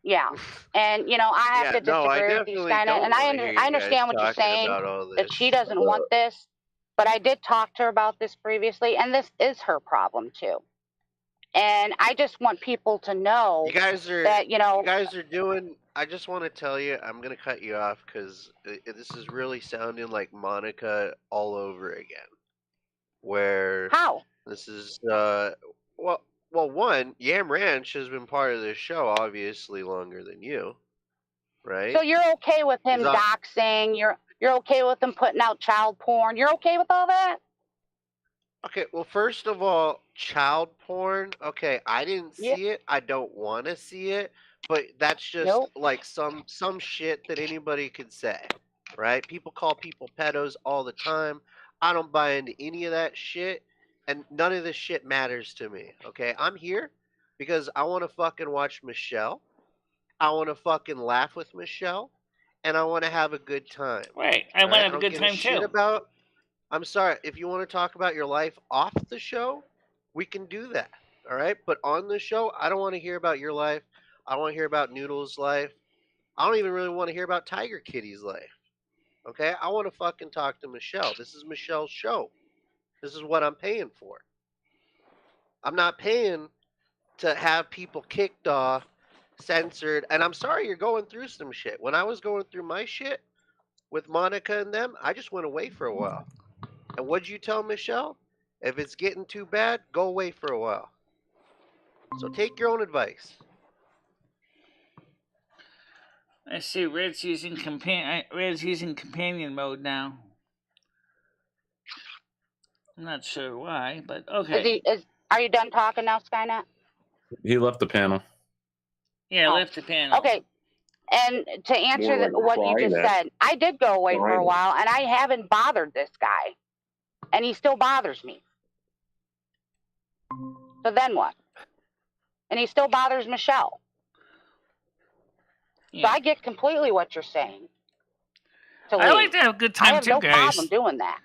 Yeah, and I have to disagree with you, Skynet, and I understand what you're saying, that she doesn't want this, but I did talk to her about this previously, and this is her problem too. And I just want people to know that you guys are doing. I just want to tell you, I'm gonna cut you off because this is really sounding like Monica all over again. Where how this is well, one, Yam Ranch has been part of this show obviously longer than you, right? So you're okay with him doxing? You're okay with him putting out child porn? You're okay with all that? Okay, well, first of all, child porn. Okay, I didn't see it. I don't want to see it, but that's just like some shit that anybody could say, right? People call people pedos all the time. I don't buy into any of that shit, and none of this shit matters to me. Okay, I'm here because I want to fucking watch Michelle. I want to fucking laugh with Michelle, and I want to have a good time. Right, I want to have a good time too. I'm sorry, if you want to talk about your life off the show, we can do that, all right? But on the show, I don't want to hear about your life. I don't want to hear about Noodle's life. I don't even really want to hear about Tiger Kitty's life, okay? I want to fucking talk to Michelle. This is Michelle's show. This is what I'm paying for. I'm not paying to have people kicked off, censored, and I'm sorry you're going through some shit. When I was going through my shit with Monica and them, I just went away for a while. And what'd you tell Michelle? If it's getting too bad, go away for a while. So take your own advice. I see Red's using companion mode now. I'm not sure why, but okay. Are you done talking now, Skynet? He left the panel. Yeah, left the panel. Okay. And to answer More like what you just Skynet. said, I did go away for a Skynet. while, and I haven't bothered this guy, and he still bothers me. So then what? And he still bothers Michelle. Yeah. So I get completely what you're saying. I like to have a good time too, guys. I have no problem doing that.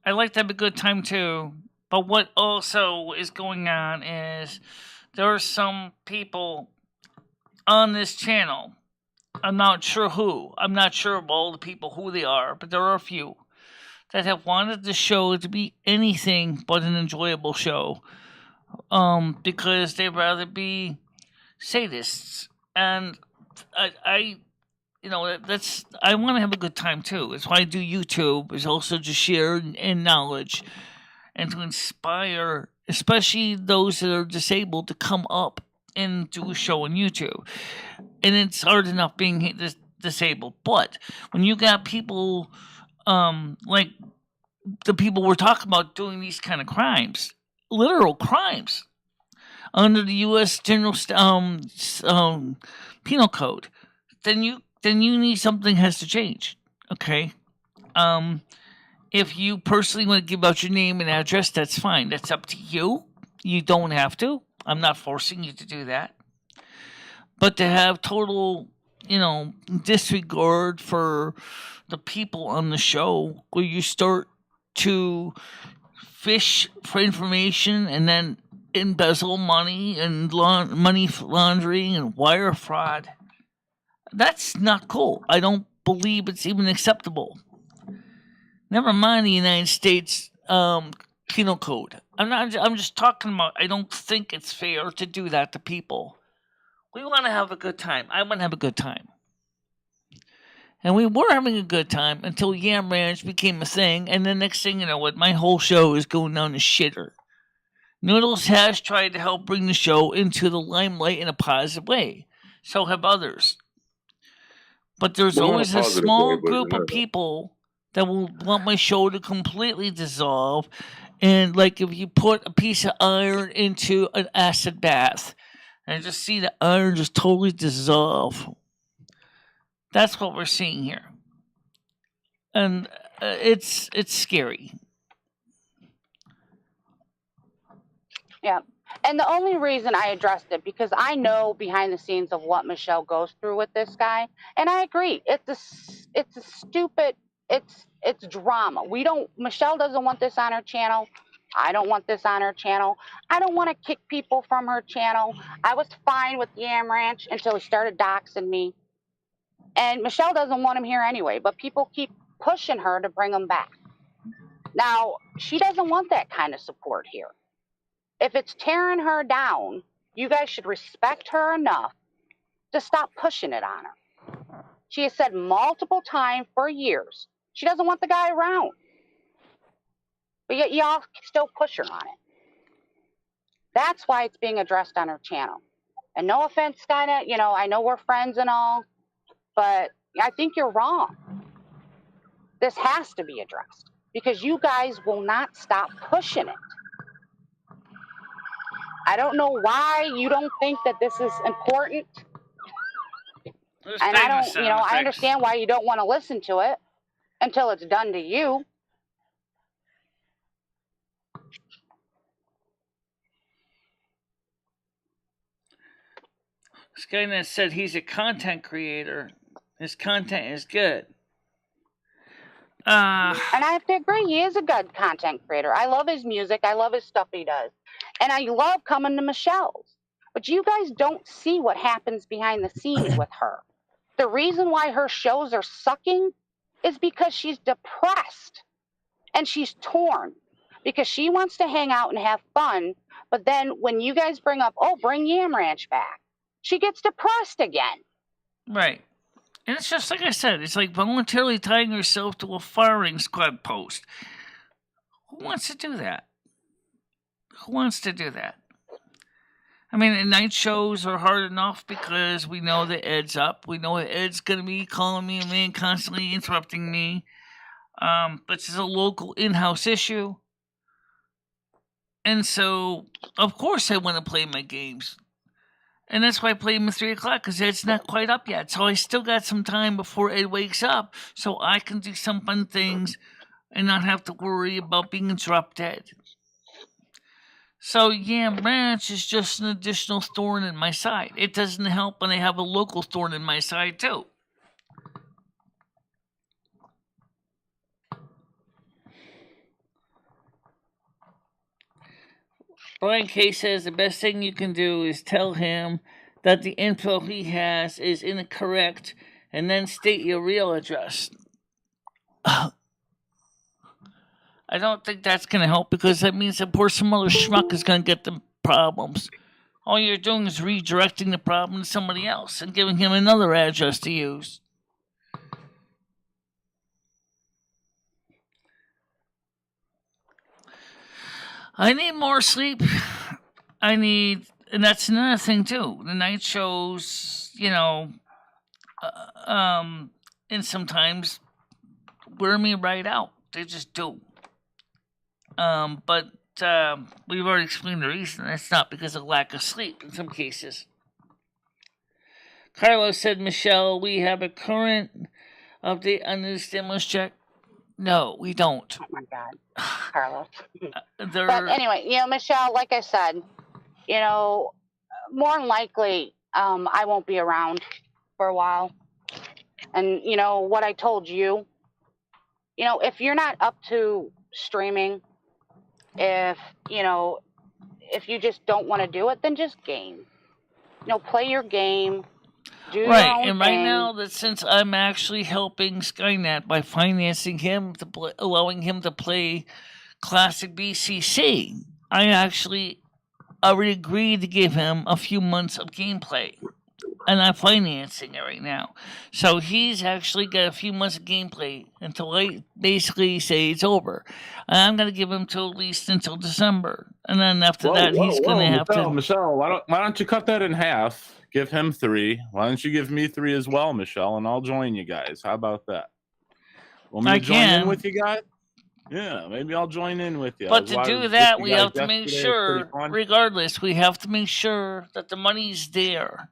I like to have a good time too. But what also is going on is there are some people on this channel. I'm not sure who. I'm not sure of all the people who they are, but there are a few that have wanted the show to be anything but an enjoyable show. Because they'd rather be sadists. And I I want to have a good time too. That's why I do YouTube, is also to share in knowledge and to inspire, especially those that are disabled, to come up and do a show on YouTube. And it's hard enough being disabled, but when you got people like the people we're talking about doing these kind of crimes, literal crimes, under the U.S. General Penal Code, then you need something has to change. Okay. If you personally want to give out your name and address, that's fine. That's up to you. You don't have to. I'm not forcing you to do that. But to have total, disregard for the people on the show, where you start to fish for information and then embezzle money and money laundering and wire fraud, that's not cool. I don't believe it's even acceptable. Never mind the United States Penal Code. I'm just talking about, I don't think it's fair to do that to people. We want to have a good time. I want to have a good time. And we were having a good time until Yam Ranch became a thing, and the next thing you know, my whole show is going down the shitter. Noodles has tried to help bring the show into the limelight in a positive way. So have others. But there's always a small group of people that will want my show to completely dissolve. And like if you put a piece of iron into an acid bath and just see the iron just totally dissolve. That's what we're seeing here. And it's scary. Yeah. And the only reason I addressed it, because I know behind the scenes of what Michelle goes through with this guy, and I agree. It's a stupid. It's drama. Michelle doesn't want this on her channel. I don't want this on her channel. I don't want to kick people from her channel. I was fine with Yam Ranch until he started doxing me. And Michelle doesn't want him here anyway, but people keep pushing her to bring him back. Now, she doesn't want that kind of support here. If it's tearing her down, you guys should respect her enough to stop pushing it on her. She has said multiple times for years she doesn't want the guy around. But yet y'all still push her on it. That's why it's being addressed on her channel. And no offense, Skynet, I know we're friends and all, but I think you're wrong. This has to be addressed because you guys will not stop pushing it. I don't know why you don't think that this is important. And I don't, I understand why you don't want to listen to it until it's done to you. Skynet said he's a content creator. His content is good. And I have to agree, he is a good content creator. I love his music. I love his stuff he does. And I love coming to Michelle's. But you guys don't see what happens behind the scenes with her. The reason why her shows are sucking is because she's depressed and she's torn. because she wants to hang out and have fun. But then when you guys bring up, oh, bring Yam Ranch back, she gets depressed again. Right. And it's just like I said, it's like voluntarily tying yourself to a firing squad post. Who wants to do that? Who wants to do that? I mean, the night shows are hard enough because we know that Ed's up. We know that Ed's going to be calling me and constantly interrupting me. But it's a local in-house issue. And so, of course, I want to play my games. And that's why I play him at 3 o'clock, because Ed's not quite up yet. So I still got some time before Ed wakes up, so I can do some fun things and not have to worry about being interrupted. So Yam Ranch is just an additional thorn in my side. It doesn't help when I have a local thorn in my side, too. Brian K says the best thing you can do is tell him that the info he has is incorrect and then state your real address. I don't think that's going to help, because that means that poor some other schmuck is going to get the problems. All you're doing is redirecting the problem to somebody else and giving him another address to use. I need more sleep. And that's another thing too. The night shows, and sometimes wear me right out. They just do. But we've already explained the reason. It's not because of lack of sleep in some cases. Carlos said, Michelle, we have a current update on the stimulus check. No, we don't. Oh my God, Carlos. But anyway, Michelle, like I said, more than likely, I won't be around for a while. And, what I told you, if you're not up to streaming, if you just don't want to do it, then just game. Play your game. Do your right, own and thing. right now, that since I'm actually helping Skynet by financing him, allowing him to play Classic BCC, I actually already agreed to give him a few months of gameplay. And I'm financing it right now. So he's actually got a few months of gameplay until I basically say it's over. And I'm going to give him till at least until December. And then after that, he's going to have to... Michelle, why don't you cut that in half? Give him 3. Why don't you give me 3 as well, Michelle, and I'll join you guys. How about that? Want me to join in with you guys? Yeah, maybe I'll join in with you. But to do that, we have to make sure, regardless, we have to make sure that the money's there.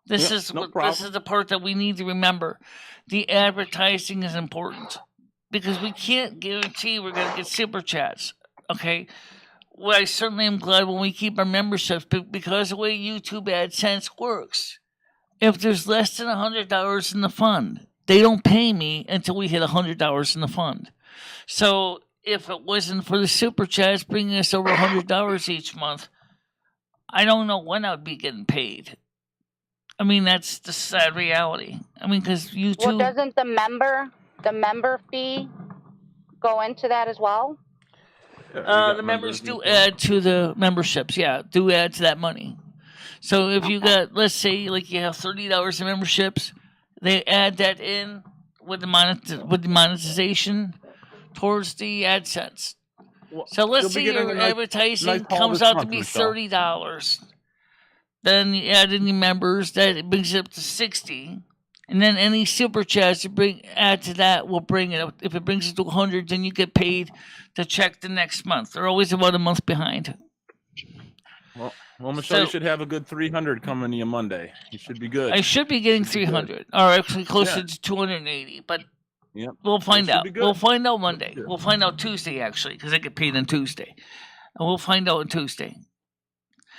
This is the part that we need to remember. The advertising is important, because we can't guarantee we're going to get super chats. Okay? Well, I certainly am glad when we keep our memberships, because the way YouTube AdSense works, if there's less than $100 in the fund, they don't pay me until we hit $100 in the fund. So if it wasn't for the super chats bringing us over $100 each month, I don't know when I would be getting paid. I mean, that's the sad reality. I mean, because YouTube... Well, doesn't the member fee go into that as well? The members do add to the memberships, do add to that money. So if you got, let's say, like you have $30 in memberships, they add that in with the monetization towards the AdSense. So let's say your advertising comes out to be $30. Then you add any members, that it brings it up to $60. And then any super chats you add to that will bring it up. If it brings it to 100, then you get paid to check the next month. They're always about a month behind. Well, Michelle, you should have a good 300 coming to you Monday. You should be good. I should be getting 300, or actually closer to 280. But we'll find out. We'll find out Monday. We'll find out Tuesday, actually, because I get paid on Tuesday. And we'll find out on Tuesday.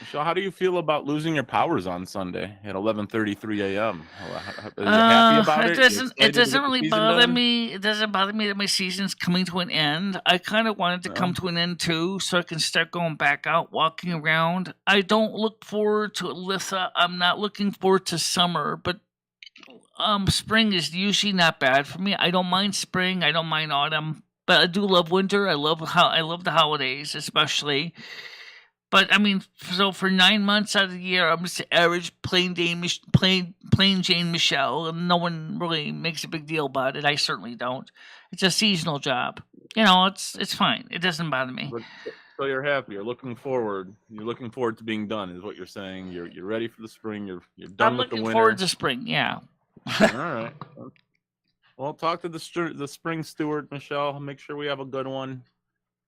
Michelle, how do you feel about losing your powers on Sunday at 11:33 a.m.? Are you happy about it? It doesn't really bother me. It doesn't bother me that my season's coming to an end. I kind of want it to come to an end too, so I can start going back out, walking around. I don't look forward to Litha. I'm not looking forward to summer, but spring is usually not bad for me. I don't mind spring. I don't mind autumn. but I do love winter. I love the holidays, especially. But I mean, so for 9 months out of the year, I'm just average plain Jane Michelle, and no one really makes a big deal about it. I certainly don't. It's a seasonal job. It's fine. It doesn't bother me. So you're happy. You're looking forward. You're looking forward to being done, is what you're saying. You're ready for the spring. You're done with the winter. I'm looking forward to spring. Yeah. All right. Well, talk to the spring steward, Michelle. Make sure we have a good one.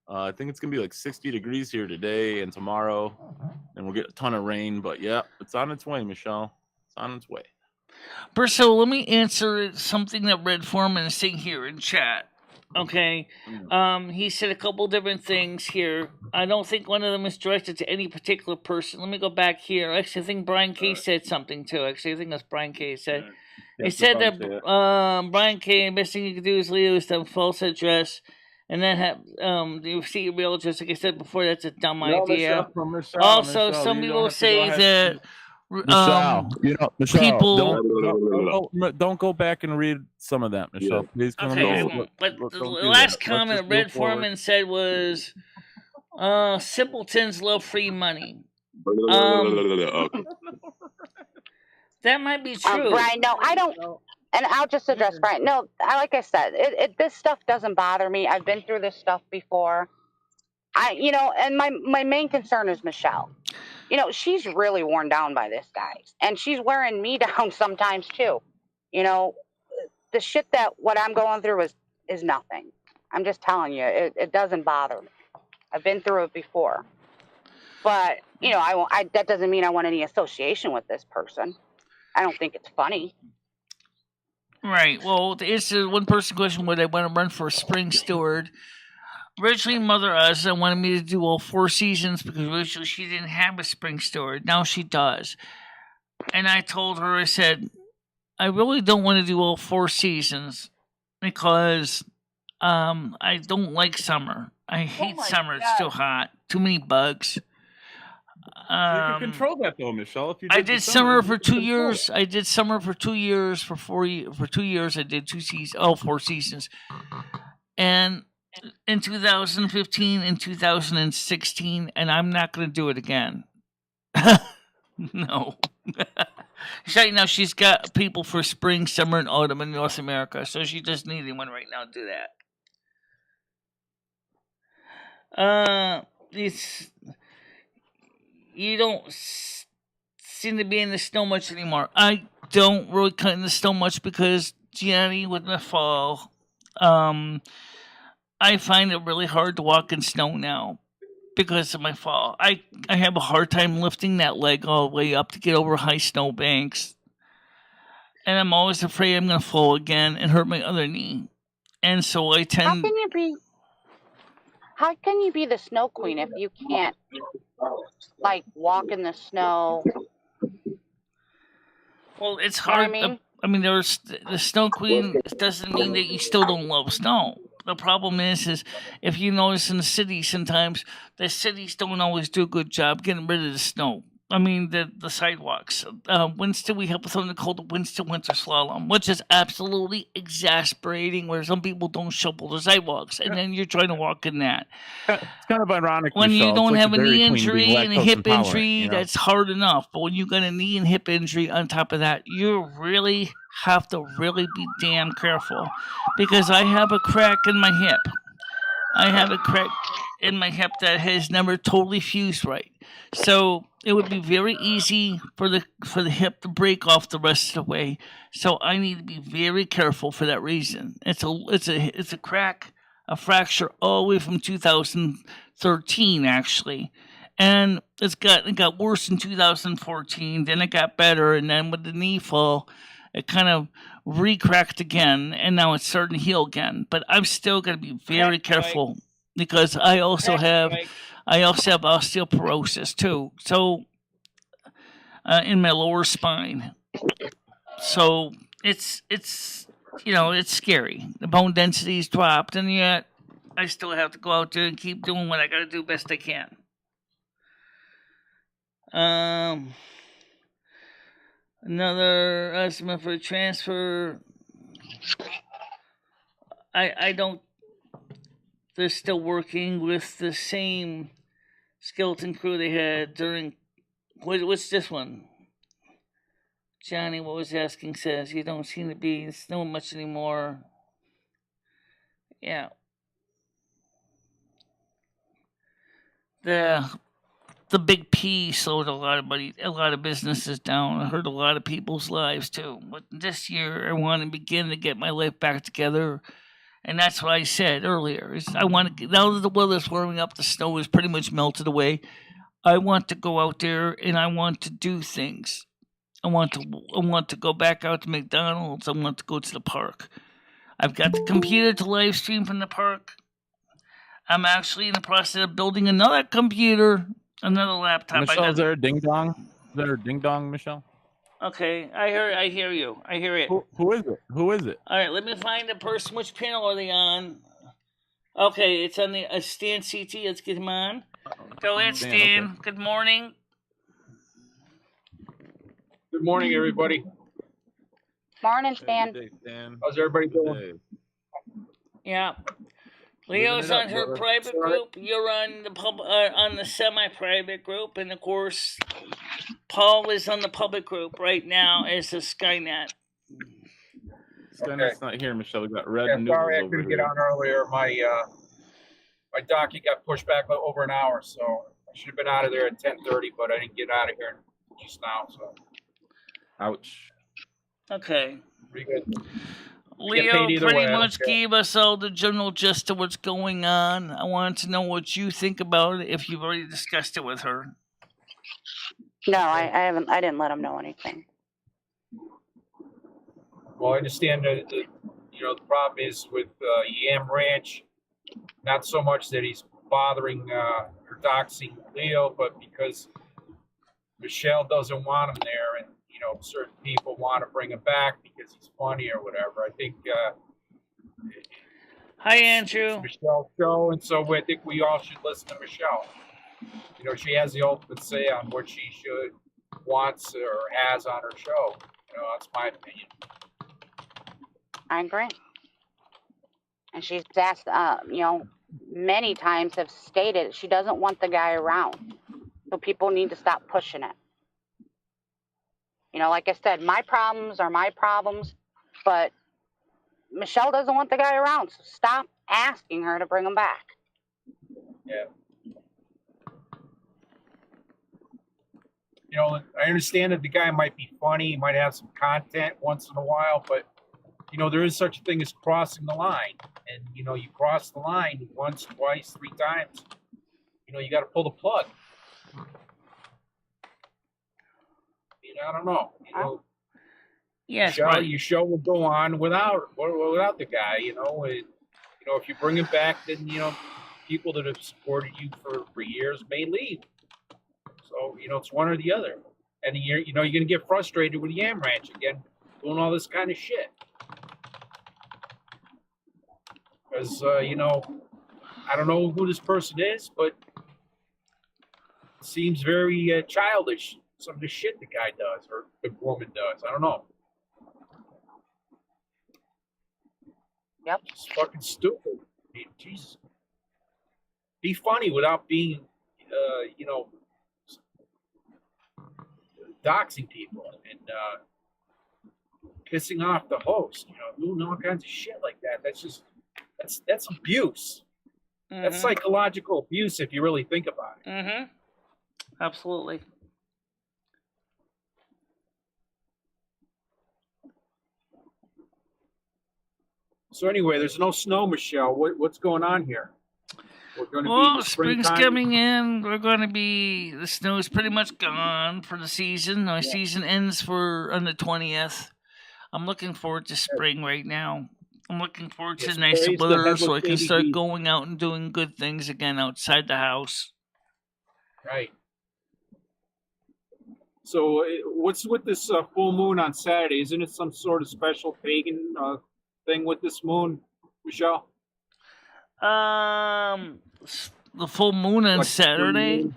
I think it's gonna be like 60 degrees here today and tomorrow, and we'll get a ton of rain. But yeah, it's on its way, Michelle. It's on its way. So let me answer something that Red Foreman is saying here in chat. Okay, he said a couple different things here. I don't think one of them is directed to any particular person. Let me go back here. Actually, I think Brian K said something too. Actually, I think that's Brian K said. He said that Brian K. The best thing you can do is leave a false address, and then have the receipt your real address. Like I said before, that's a dumb idea. Also, some people say that. Michelle, people don't go back and read some of that, Michelle. Yeah. Please come on. But the last comment Red Foreman said was, "Simpletons love free money." That might be true. Brian, no, I don't. And I'll just address Brian. No, like I said, this stuff doesn't bother me. I've been through this stuff before. And my main concern is Michelle. She's really worn down by this, guys. And she's wearing me down sometimes, too. The shit what I'm going through is nothing. I'm just telling you, it doesn't bother me. I've been through it before. But, that doesn't mean I want any association with this person. I don't think it's funny. Right. Well, to answer one person question, would I want to run for a spring steward? Originally, Mother Asa wanted me to do all 4 seasons because originally she didn't have a spring steward. Now she does. And I told her, I said, I really don't want to do all 4 seasons because I don't like summer. I hate summer. It's too hot. Too many bugs. You can control that though, Michelle. If you I did summer for 2 years. I did summer for 2 years. For 2 years, I did 4 seasons. And in 2015 and 2016, and I'm not going to do it again. No. Right now, she's got people for spring, summer, and autumn in North America, so she doesn't need anyone right now to do that. You don't seem to be in the snow much anymore. I don't really cut in the snow much because Gianni with my fall. I find it really hard to walk in snow now because of my fall. I have a hard time lifting that leg all the way up to get over high snow banks. And I'm always afraid I'm going to fall again and hurt my other knee. And so I tend... How can you be the snow queen if you can't, walk in the snow? Well, it's hard. I mean, there's the snow queen doesn't mean that you still don't love snow. The problem is if you notice in the city sometimes, the cities don't always do a good job getting rid of the snow. I mean, the sidewalks. Winston, we have something called the Winston Winter Slalom, which is absolutely exasperating, where some people don't shovel the sidewalks, and then you're trying to walk in that. It's kind of ironic. When Michelle. you don't like have a knee injury and a hip injury, that's hard enough. But when you got a knee and hip injury on top of that, you really have to really be damn careful. Because I have a crack in my hip. I have a crack in my hip that has never totally fused right. So it would be very easy for the hip to break off the rest of the way. So I need to be very careful for that reason. It's a crack, a fracture all the way from 2013 actually, and it got worse in 2014. Then it got better, and then with the knee fall, it kind of re-cracked again, and now it's starting to heal again. But I'm still going to be very careful because I also have osteoporosis too. So in my lower spine. So it's scary. The bone density's dropped, and yet I still have to go out there and keep doing what I got to do best I can. Another estimate for transfer. I don't they're still working with the same skeleton crew they had during. What's this one? Johnny, what was asking says you don't seem to be snowing much anymore. Yeah. The big P slowed a lot of businesses down. I hurt a lot of people's lives too. But this year, I want to begin to get my life back together, and that's what I said earlier. I want to, now that the weather's warming up, the snow is pretty much melted away. I want to go out there and I want to do things. I want to go back out to McDonald's. I want to go to the park. I've got the computer to live stream from the park. I'm actually in the process of building another computer, another laptop. Michelle, is there a ding dong? Is there a ding dong, Michelle? Okay, I hear you. I hear it. Who is it? Who is it? All right, let me find the person. Which panel are they on? Okay, it's on the Stan CT. Let's get him on. Go ahead, Stan. Okay. Good morning. Good morning, everybody. Morning, Stan. Good day, Stan. How's everybody doing? Yeah. Leo's on her brother. private Sorry. group. You're on the on the semi-private group, and of course, Paul is on the public group right now as a Skynet. Skynet's not here, Michelle. We got red Yeah, noodles sorry I over couldn't here. get on earlier. My docket got pushed back over an hour, so I should have been out of there at 10:30, but I didn't get out of here just now. So Ouch. Okay. pretty good. Leo either pretty way, I don't much care. gave us all the general gist of what's going on. I wanted to know what you think about it, if you've already discussed it with her. No, I haven't. I didn't let him know anything. Well, I understand that the problem is with Yam Ranch, not so much that he's bothering or doxing Leo, but because Michelle doesn't want him there, and certain people want to bring him back because he's funny or whatever. I think. Hi, Andrew. It's Michelle's show, and so I think we all should listen to Michelle. She has the ultimate say on what she wants or has on her show. That's my opinion. I agree. And she's asked, many times have stated she doesn't want the guy around. So people need to stop pushing it. Like I said, my problems are my problems, but Michelle doesn't want the guy around. So stop asking her to bring him back. Yeah. I understand that the guy might be funny, he might have some content once in a while, but there is such a thing as crossing the line. And you cross the line once, twice, 3 times. You got to pull the plug. I don't know. Yes, right. Your show will go on without the guy. If you bring him back, then people that have supported you for years may leave. So it's one or the other, and you're going to get frustrated with Yam Ranch again, doing all this kind of shit. Because I don't know who this person is, but it seems very childish. Some of the shit the guy does or the woman does. I don't know. Yep. It's fucking stupid. I mean, Jesus. Be funny without being, doxing people and pissing off the host. Doing all kinds of shit like that. That's abuse. Mm-hmm. That's psychological abuse if you really think about it. Mm-hmm. Absolutely. So anyway, there's no snow, Michelle. What's going on here? We're going to Well, be spring's springtime. coming in. The snow is pretty much gone for the season. My season ends on the 20th. I'm looking forward to spring right now. I'm looking forward to nice weather so I can start going out and doing good things again outside the house. Right. So what's with this full moon on Saturday? Isn't it some sort of special pagan thing with this moon, Michelle? The full moon on Saturday.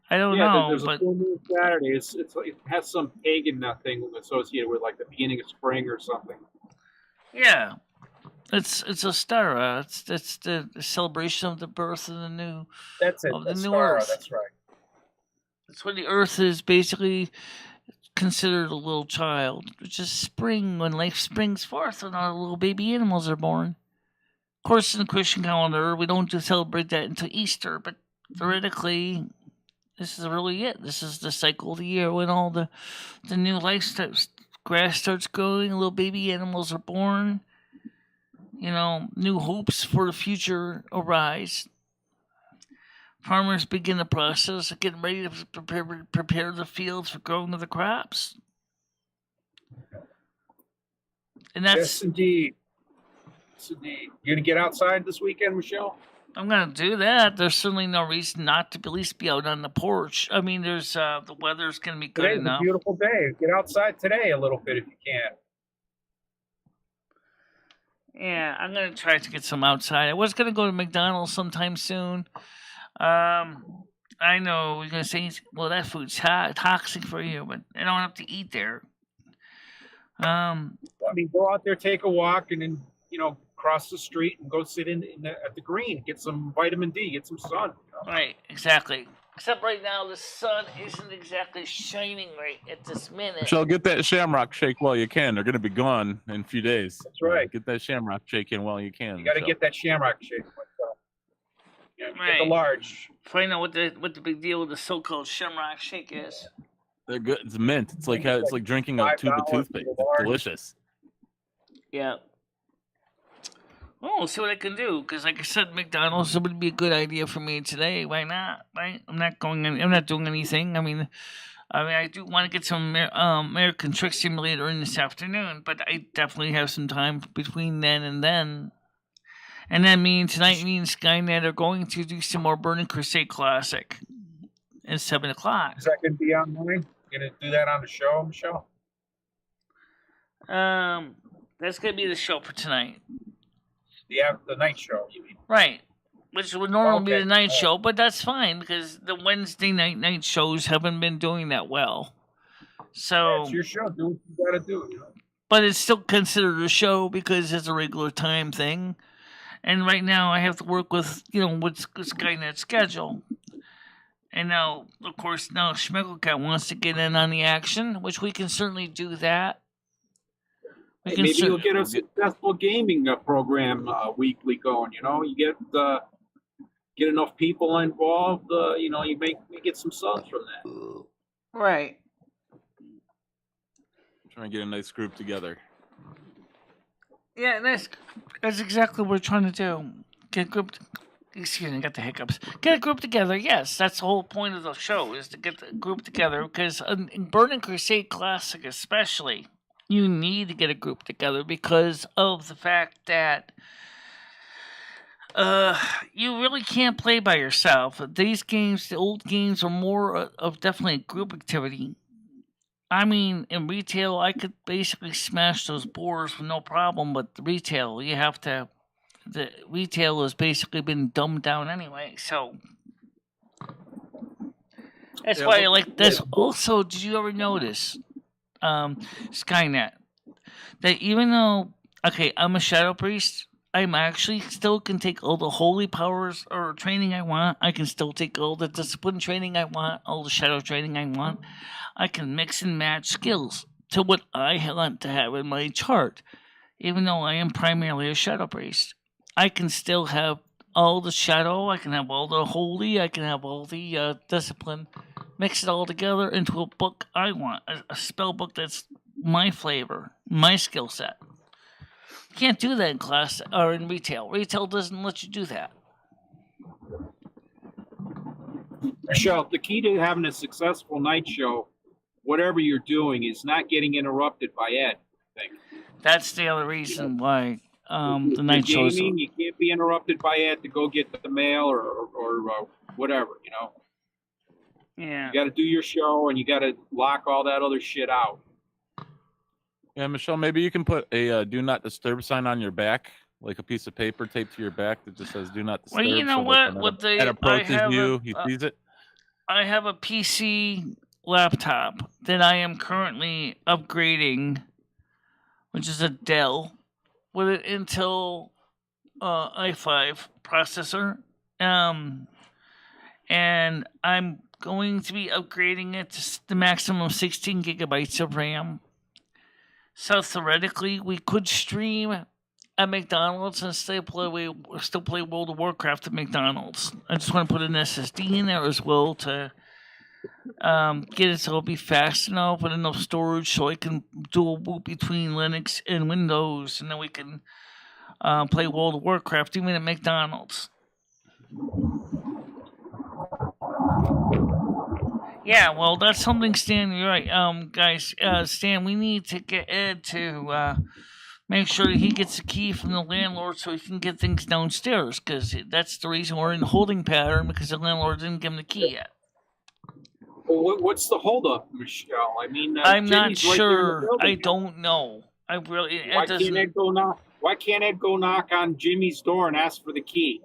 I don't know, there's but a full moon Saturday. It's like, it has some pagan thing associated with like the beginning of spring or something. yeah, It's Ostara. It's the celebration of the birth of the new That's it. of the That's new Stara. Earth. That's right. It's when the Earth is basically considered a little child, which is spring, when life springs forth, when our little baby animals are born. Of course, in the Christian calendar, we don't just celebrate that until Easter, but theoretically, this is really it. This is the cycle of the year when all the new life starts, grass starts growing, little baby animals are born. You know, new hopes for the future arise. Farmers begin the process of getting ready to prepare the fields for growing of the crops. And that's Yes, indeed. Yes, indeed. You gonna get outside this weekend, Michelle? I'm gonna do that. There's certainly no reason not to at least be out on the porch. I mean, there's the weather's gonna be good Today's enough. a beautiful day. Get outside today a little bit if you can. Yeah, I'm gonna try to get some outside. I was gonna go to McDonald's sometime soon. I know you're gonna say, well, that food's toxic for you, but I don't have to eat there. I mean, go out there, take a walk, and then cross the street and go sit at the green, get some vitamin D, get some sun. Right, exactly. Except right now, the sun isn't exactly shining right at this minute. Michelle, get that shamrock shake while you can. They're going to be gone in a few days. That's right. Get that shamrock shake in while you can. You got to get that shamrock shake. Right. Get the large. Find out what the big deal with the so-called shamrock shake is. They're good. It's mint. It's like drinking a tube of toothpaste. It's delicious. Yeah. Well, we'll see what I can do, because like I said, McDonald's would be a good idea for me today. Why not? Right? I'm not doing anything. I mean, I do want to get some American Truck Simulator in this afternoon, but I definitely have some time between then and then. And then tonight me and Skynet are going to do some more Burning Crusade Classic at 7 o'clock. Is that going to be online? You going to do that on the show, Michelle? That's going to be the show for tonight. The night show, you mean? Right. Which would normally be the night show, but that's fine because the Wednesday night shows haven't been doing that well. So it's your show. Do what you got to do. But it's still considered a show because it's a regular time thing. And right now I have to work with, what's Skynet's schedule. And now, of course, Schmegelcat wants to get in on the action, which we can certainly do that. Maybe you'll get a successful gaming program weekly going. You get enough people involved. You get some subs from that. Right. Trying to get a nice group together. Yeah, that's exactly what we're trying to do. Get a group. Excuse me, I got the hiccups. Get a group together. Yes, that's the whole point of the show, is to get the group together. Because in Burning Crusade Classic, especially, you need to get a group together because of the fact that you really can't play by yourself. These games, the old games, are more of definitely a group activity. I mean, in retail, I could basically smash those boards with no problem, but the retail has basically been dumbed down anyway, so that's why I like this. Also, did you ever notice, Skynet, that even though, I'm a Shadow Priest, I'm actually still can take all the holy powers or training I want. I can still take all the discipline training I want, all the shadow training I want. I can mix and match skills to what I want to have in my chart. Even though I am primarily a Shadow Priest, I can still have all the shadow, I can have all the holy, I can have all the discipline, mix it all together into a book I want, a spell book that's my flavor, my skill set. You can't do that in class or in retail. Retail doesn't let you do that. Michelle, the key to having a successful night show, whatever you're doing, is not getting interrupted by Ed. I think. That's the other reason why the night shows. You can't be interrupted by Ed to go get the mail or whatever. Yeah. You got to do your show, and you got to lock all that other shit out. Yeah, Michelle, maybe you can put a do not disturb sign on your back, like a piece of paper taped to your back that just says do not disturb. Well, you know what? What they approaches you, he sees it. I have a PC laptop that I am currently upgrading, which is a Dell, with an Intel i5 processor. And I'm going to be upgrading it to the maximum 16 gigabytes of RAM. So theoretically, we could stream at McDonald's and still play World of Warcraft at McDonald's. I just want to put an SSD in there as well to get it so it'll be fast enough with enough storage so I can dual boot between Linux and Windows, and then we can play World of Warcraft even at McDonald's. Yeah, well, that's something, Stan. You're right, guys. Stan, we need to get Ed to make sure that he gets a key from the landlord so he can get things downstairs. Because that's the reason we're in the holding pattern, because the landlord didn't give him the key yet. Well, what's the holdup, Michelle? I mean, I'm not Jimmy's right there in the sure. building. I don't know. I really. Why can't Ed go knock? Why can't Ed go knock on Jimmy's door and ask for the key?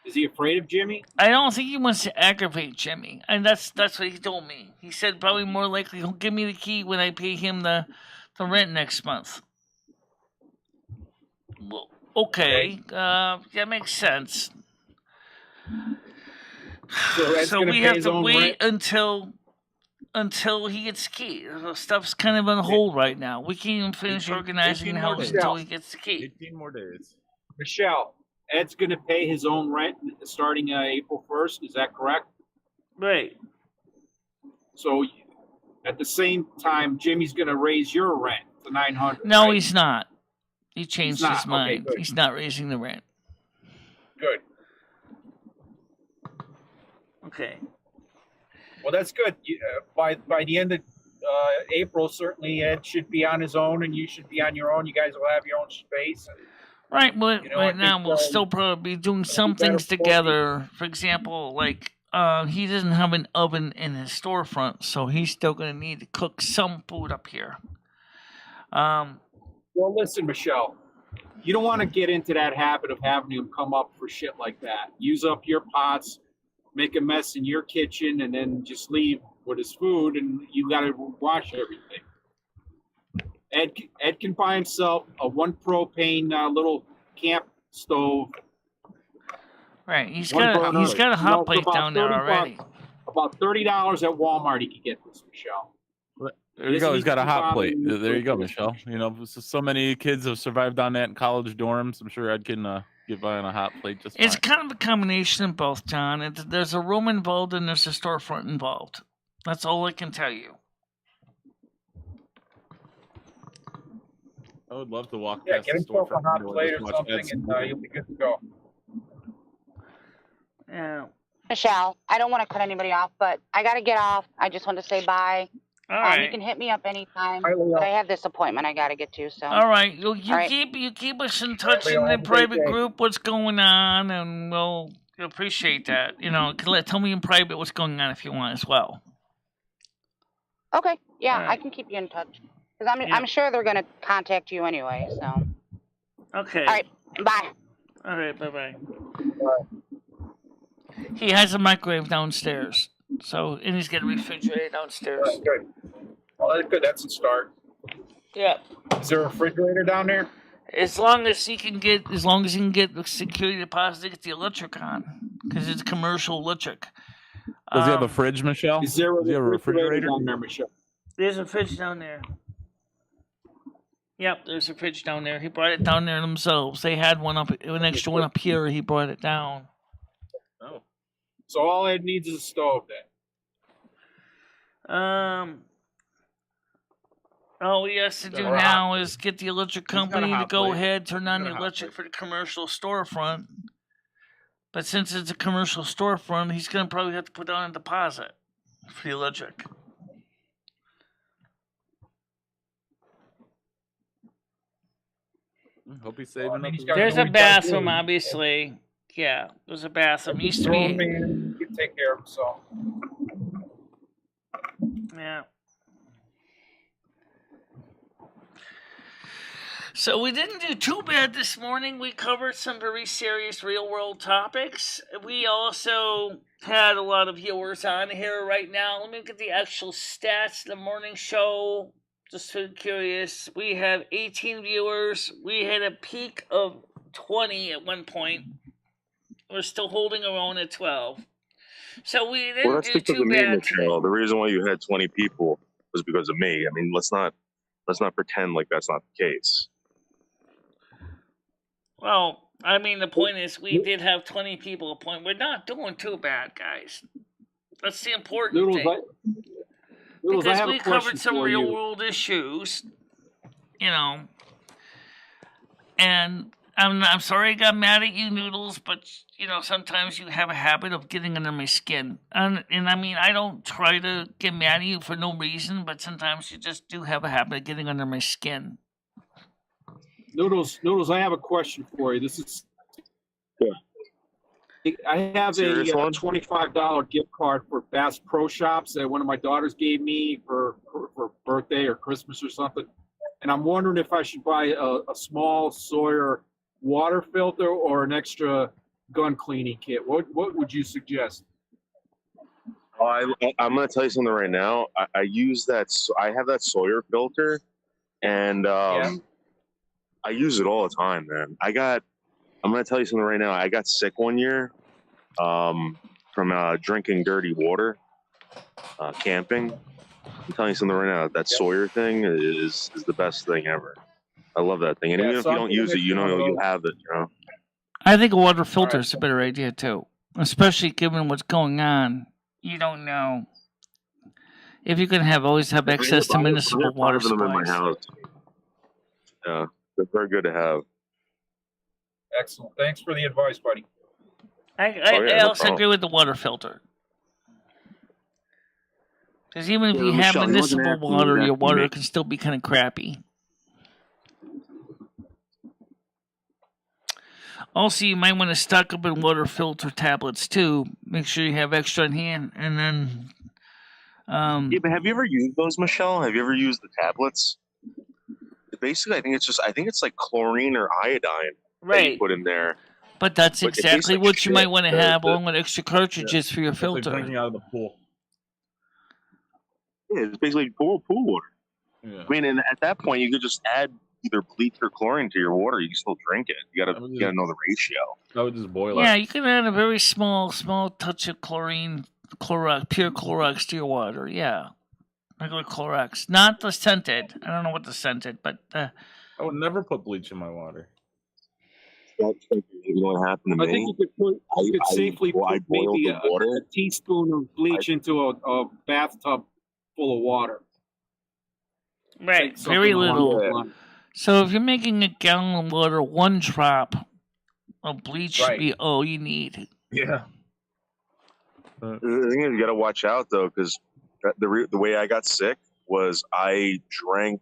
Is he afraid of Jimmy? I don't think he wants to aggravate Jimmy, and that's what he told me. He said probably more likely he'll give me the key when I pay him the rent next month. Well, okay, that makes sense. So we have to wait until he gets the key. The stuff's kind of on hold right now. We can't even finish organizing the house until he gets the key. 18 more days. Michelle, Ed's going to pay his own rent starting April 1st. Is that correct? Right. So at the same time, Jimmy's going to raise your rent to $900. No, right? he's not. He changed his mind. Okay, he's not raising the rent. Good. Okay. Well, that's good. By the end of April, certainly Ed should be on his own, and you should be on your own. You guys will have your own space. Right, but right now we'll still probably be doing some things together. For example, like he doesn't have an oven in his storefront, so he's still going to need to cook some food up here. Well, listen, Michelle, you don't want to get into that habit of having him come up for shit like that. Use up your pots, make a mess in your kitchen, and then just leave with his food, and you got to wash everything. Ed can buy himself a 1 propane little camp stove. Right, he's got a hot plate down there already. About $30 at Walmart, he could get this, Michelle. There you go. He's got a hot plate. There you go, Michelle. You know, so many kids have survived on that in college dorms. I'm sure Ed can get by on a hot plate just fine. It's kind of a combination of both, John. There's a room involved and there's a storefront involved. That's all I can tell you. I would love to walk Yeah, past get the himself a storefront hot window plate and or just watch something, Ed's and movie. you'll be good to go. Yeah. Michelle, I don't want to cut anybody off, but I got to get off. I just want to say bye. All right. You can hit me up anytime, Hi, Leo. but I have this appointment I got to get to. So. All right. You right. keep us in touch Leo, in the have a great private day. group what's going on, and we'll appreciate that. You know, tell me in private what's going on if you want as well. Okay. Yeah, All right. I can keep you in touch because I'm sure they're gonna contact you anyway. So. Okay. All right. Bye. All right. Bye. He has a microwave downstairs, and he's got a refrigerator downstairs. Good. Well, that's good. That's a start. Yeah. Is there a refrigerator down there? As long as he can get the security deposit to get the electric on, because it's commercial electric. Does he have a fridge, Michelle? Is there Does he have a refrigerator? down there, Michelle? There's a fridge down there. Yep, there's a fridge down there. He brought it down there themselves. They had an extra one up here. He brought it down. Oh. So all Ed needs is a stove then. All he has to do got a now is get the electric got a company to hot go plate. ahead, turn on He's the got a hot electric plate. for the commercial storefront. But since it's a commercial storefront, he's going to probably have to put down a deposit for the electric. Hope he's saving Well, I mean, up he's his got- There's a what he does bathroom, do. obviously. Yeah, there's a bathroom. Used to Throw him be. in, you can take care of himself. Yeah. So we didn't do too bad this morning. We covered some very serious real-world topics. We also had a lot of viewers on here right now. Let me get the actual stats of the morning show. just so curious, we have 18 viewers. We had a peak of 20 at one point. We're still holding our own at 12. So we Well, didn't that's do because too of me, bad today. Michelle. The reason why you had 20 people was because of me. I mean, let's not pretend like that's not the case. Well, I mean, the point is, we did have 20 people a point. We're not doing too bad, guys. That's the important Noodles, thing. Noodles, I Because have we a question covered some for real you. world issues, you know. And I'm sorry I got mad at you, Noodles, but you know, sometimes you have a habit of getting under my skin. And I mean, I don't try to get mad at you for no reason, but sometimes you just do have a habit of getting under my skin. Noodles, I have a question for you. This is. I have Serious a one? $25 gift card for Bass Pro Shops that one of my daughters gave me for birthday or Christmas or something. And I'm wondering if I should buy a small Sawyer water filter or an extra gun cleaning kit. What would you suggest? I'm going to tell you something right now. I use that. I have that Sawyer filter, and I use it all the time, man. I'm going to tell you something right now. I got sick one year from drinking dirty water, camping. I'm telling you something right now. That Sawyer thing is the best thing ever. I love that thing. And even if you don't use it, you know you have it. You know. I think a water filter is a better idea too, especially given what's going on. You don't know if you can always have access to municipal water supplies. In my house. Yeah, they're very good to have. Excellent. Thanks for the advice, buddy. I also agree with the water filter. Because even if you have municipal water, your water can still be kind of crappy. Also, you might want to stock up on water filter tablets too. Make sure you have extra on hand, and then. Yeah, but have you ever used those, Michelle? Have you ever used the tablets? Basically, I think it's like chlorine or iodine that you put in there. But that's exactly what you might want to have, along with extra cartridges for your filter. It's like drinking out of the pool. Yeah, it's basically pool water. Yeah. I mean, and at that point, you could just add either bleach or chlorine to your water. You can still drink it. You gotta know the ratio. I would just boil it. Yeah, you can add a very small touch of chlorine, Clorox, pure Clorox to your water. Yeah, regular Clorox, not the scented. I don't know what the scented, but I would never put bleach in my water. That's what happened to me. I think you could safely put maybe a teaspoon of bleach into a bathtub full of water. Right, very little. So if you're making a gallon of water, 1 drop of bleach should be all you need. Yeah. The thing is, you got to watch out though, because the way I got sick was I drank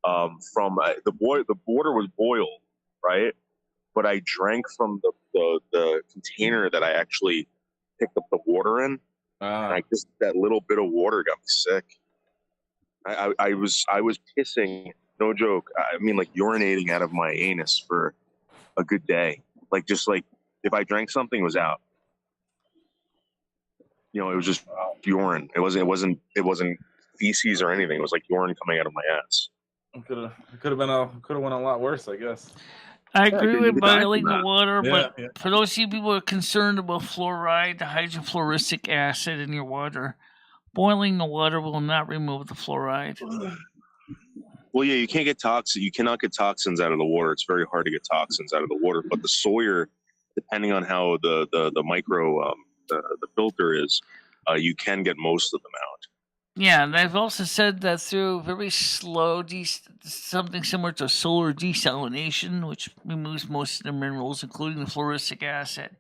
from the water was boiled, right? But I drank from the container that I actually picked up the water in. And I just that little bit of water got me sick. I was pissing, no joke. I mean, like urinating out of my anus for a good day. Like just like if I drank something, it was out. You know, it was just urine. It wasn't feces or anything. It was like urine coming out of my ass. It could have went a lot worse, I guess. I agree with boiling the water, but for those of you people who are concerned about fluoride, the hydrofluoric acid in your water, boiling the water will not remove the fluoride. Well, yeah, you can't get toxins. You cannot get toxins out of the water. It's very hard to get toxins out of the water. But the Sawyer, depending on how the micro the filter is, you can get most of them out. Yeah, and they've also said that through very slow, something similar to solar desalination, which removes most of the minerals, including the fluoric acid.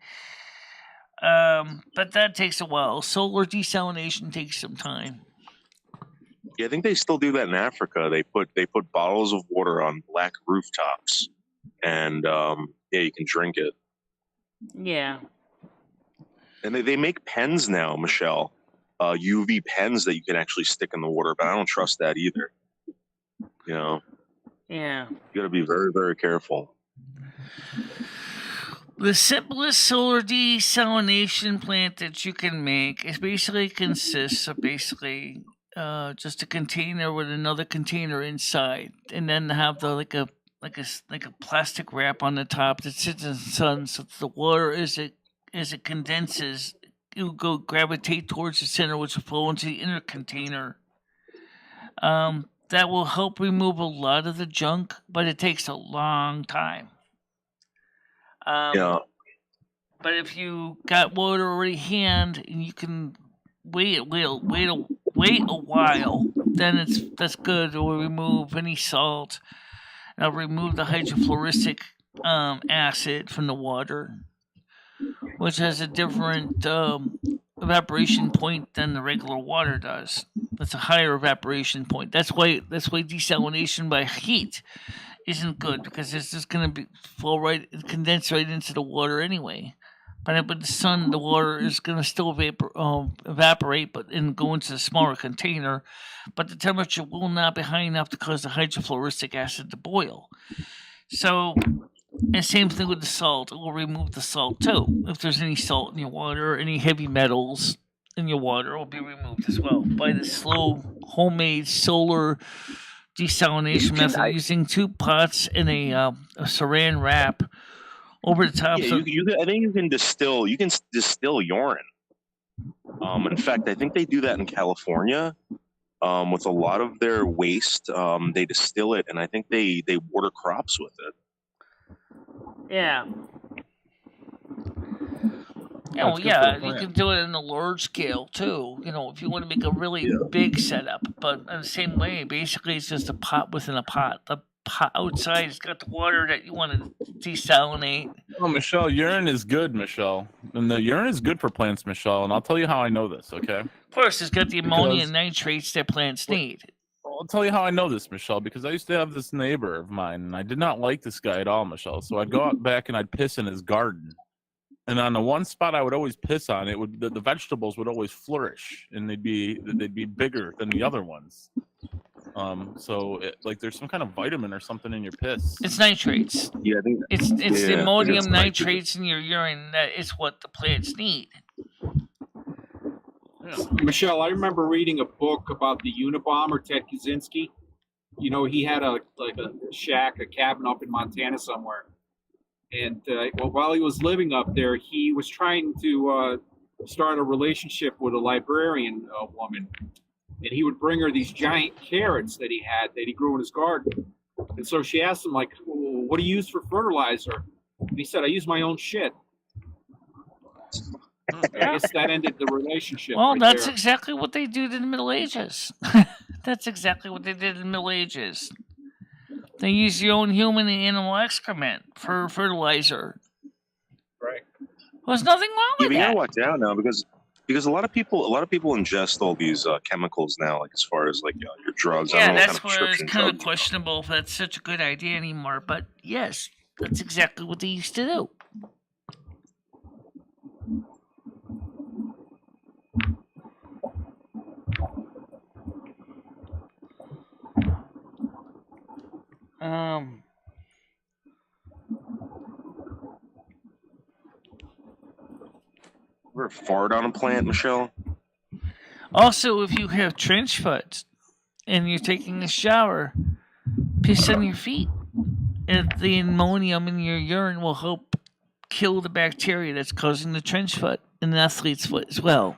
But that takes a while. Solar desalination takes some time. Yeah, I think they still do that in Africa. They put bottles of water on black rooftops, and you can drink it. Yeah. And they make pens now, Michelle. UV pens that you can actually stick in the water, but I don't trust that either. You know? Yeah. You got to be very, very careful. The simplest solar desalination plant that you can make is basically consists of just a container with another container inside, and then have the like a plastic wrap on the top that sits in the sun, so that the water as it condenses, it will go gravitate towards the center, which will flow into the inner container. That will help remove a lot of the junk, but it takes a long time. Yeah. But if you got water already hand and you can wait a while, then that's good. It will remove any salt. It'll remove the hydrofluoric acid from the water, which has a different evaporation point than the regular water does. That's a higher evaporation point. That's why desalination by heat isn't good, because it's just going to condense right into the water anyway. But with the sun, the water is going to still evaporate, but go into the smaller container. But the temperature will not be high enough to cause the hydrofluoric acid to boil. So, and same thing with the salt. It will remove the salt too. If there's any salt in your water, any heavy metals in your water, will be removed as well by the slow homemade solar desalination method, using 2 pots and a saran wrap over the top. Yeah, I think you can distill urine. In fact, I think they do that in California. With a lot of their waste, they distill it, and I think they water crops with it. Yeah. You can do it in a large scale too. If you want to make a really big setup. But in the same way, basically, it's just a pot within a pot. The pot outside has got the water that you want to desalinate. Oh, Michelle, urine is good, Michelle. And the urine is good for plants, Michelle. And I'll tell you how I know this, okay? Of course, it's got the ammonia and nitrates that plants need. I'll tell you how I know this, Michelle, because I used to have this neighbor of mine, and I did not like this guy at all, Michelle. So I'd go out back and I'd piss in his garden. And on the one spot I would always piss on, the vegetables would always flourish, and they'd be bigger than the other ones. There's some kind of vitamin or something in your piss. It's nitrates. Yeah, I think it's the ammonium nitrates in your urine that is what the plants need. Yeah. Michelle, I remember reading a book about the Unabomber, Ted Kaczynski. He had a cabin up in Montana somewhere. And while he was living up there, he was trying to start a relationship with a librarian woman. And he would bring her these giant carrots that he grew in his garden. And so she asked him, like, well, what do you use for fertilizer? And he said, I use my own shit. I guess that ended the relationship. Well, right that's there. exactly what they did in the Middle Ages. That's exactly what they did in the Middle Ages. They use your own human and animal excrement for fertilizer. Right. There's nothing wrong with you that. gotta watch out now because a lot of people ingest all these chemicals now, like as far as like your drugs. Yeah, I don't know what that's kind of where it's prescription kind of drugs. questionable if that's such a good idea anymore. But yes, that's exactly what they used to do. Ever fart on a plant, Michelle? Also, if you have trench foot and you're taking a shower, piss on your feet. And the ammonium in your urine will help kill the bacteria that's causing the trench foot and the athlete's foot as well.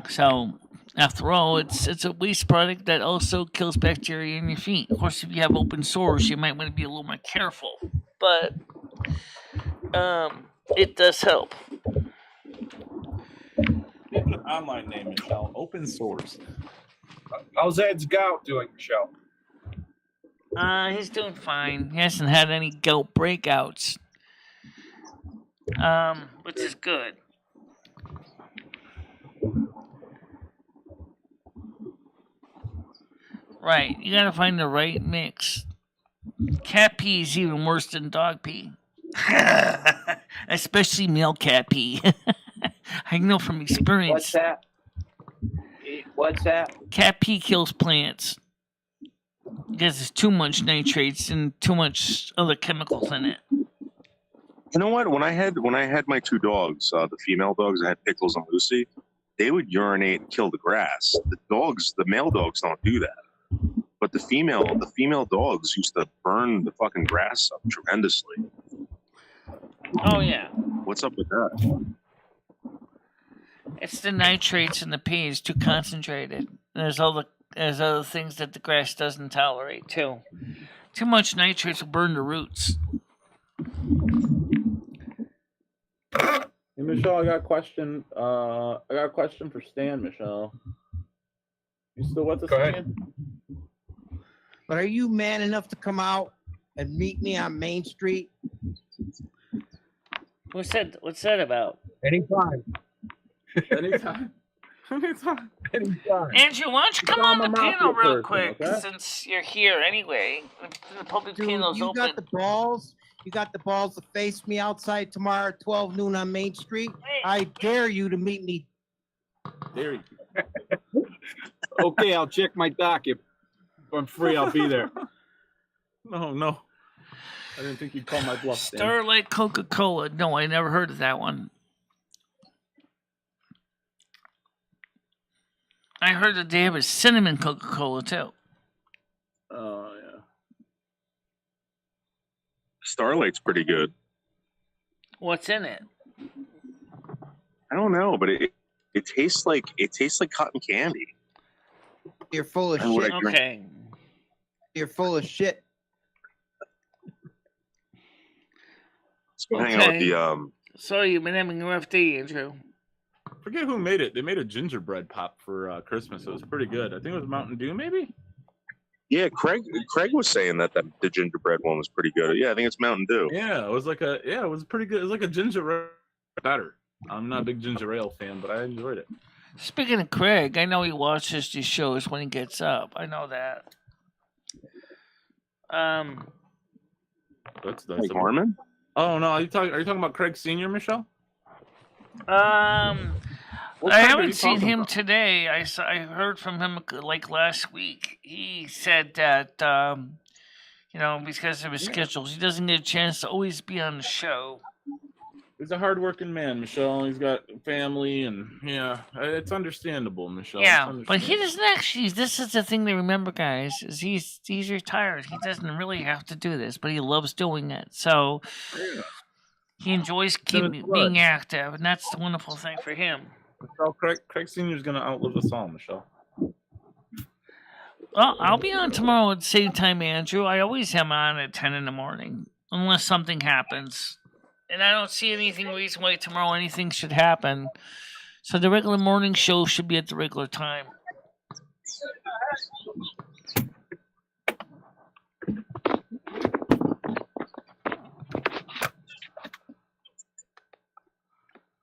So, after all, it's a waste product that also kills bacteria in your feet. Of course, if you have open sores, you might want to be a little more careful. But it does help. An online name, Michelle. Open source. How's Ed's gout doing, Michelle? He's doing fine. He hasn't had any gout breakouts. Which is good. Right, you gotta find the right mix. Cat pee is even worse than dog pee. Especially male cat pee. I know from experience. What's that? What's that? Cat pee kills plants because there's too much nitrates and too much other chemicals in it. You know what? When I had my 2 dogs, the female dogs, I had Pickles and Lucy. they would urinate and kill the grass. The male dogs don't do that. But the female dogs used to burn the fucking grass up tremendously. Oh yeah. What's up with that? It's the nitrates in the pee is too concentrated. There's other things that the grass doesn't tolerate too. Too much nitrates will burn the roots. Hey, Michelle, I got a question. I got a question for Stan, Michelle. You still with us, Go ahead. Stan? But are you man enough to come out and meet me on Main Street? What's that about? Anytime. Anytime. Anytime. Anytime. Andrew, why don't you come Call on my the mouth panel real real person, quick, okay? since you're here anyway. The public Dude, panel's you open. got the balls? You got the balls to face me outside tomorrow at 12 noon on Main Street? I dare you to meet me. There you Okay, I'll check my doc. If I'm free, I'll be there. No. I didn't think you'd call my bluff, Stan. Starlight Coca-Cola. No, I never heard of that one. I heard that they have a cinnamon Coca-Cola too. Oh, yeah. Starlight's pretty good. What's in it? I don't know, but it tastes like cotton candy. You're full of And what shit. I drink- Okay. You're full of shit. So I'm hanging out with Okay. the So you've been having a rough day, Andrew. Forget who made it. They made a gingerbread pop for Christmas. It was pretty good. I think it was Mountain Dew, maybe? yeah. Craig was saying that the gingerbread one was pretty good. Yeah, I think it's Mountain Dew. Yeah, it was it was pretty good. It was like a ginger ale better. I'm not a big ginger ale fan, but I enjoyed it. Speaking of Craig, I know he watches these shows when he gets up. I know that. That's Like Harmon? Oh no, are you talking about Craig Sr., Michelle? I What Craig are haven't you seen talking him about? today. I heard from him like last week. He said that because of his schedules, he doesn't get a chance to always be on the show. He's a hardworking man, Michelle. He's got family, and yeah, it's understandable, Michelle. Yeah, It's but he understandable. doesn't actually. This is the thing to remember, guys. Is he's retired. He doesn't really have to do this, but he loves doing it. So he enjoys being active, and that's the wonderful thing for him. Michelle, Craig Sr. is going to outlive us all, Michelle. Well, I'll be on tomorrow at the same time, Andrew. I always am on at 10 in the morning, unless something happens. And I don't see anything reason why tomorrow anything should happen. So the regular morning show should be at the regular time.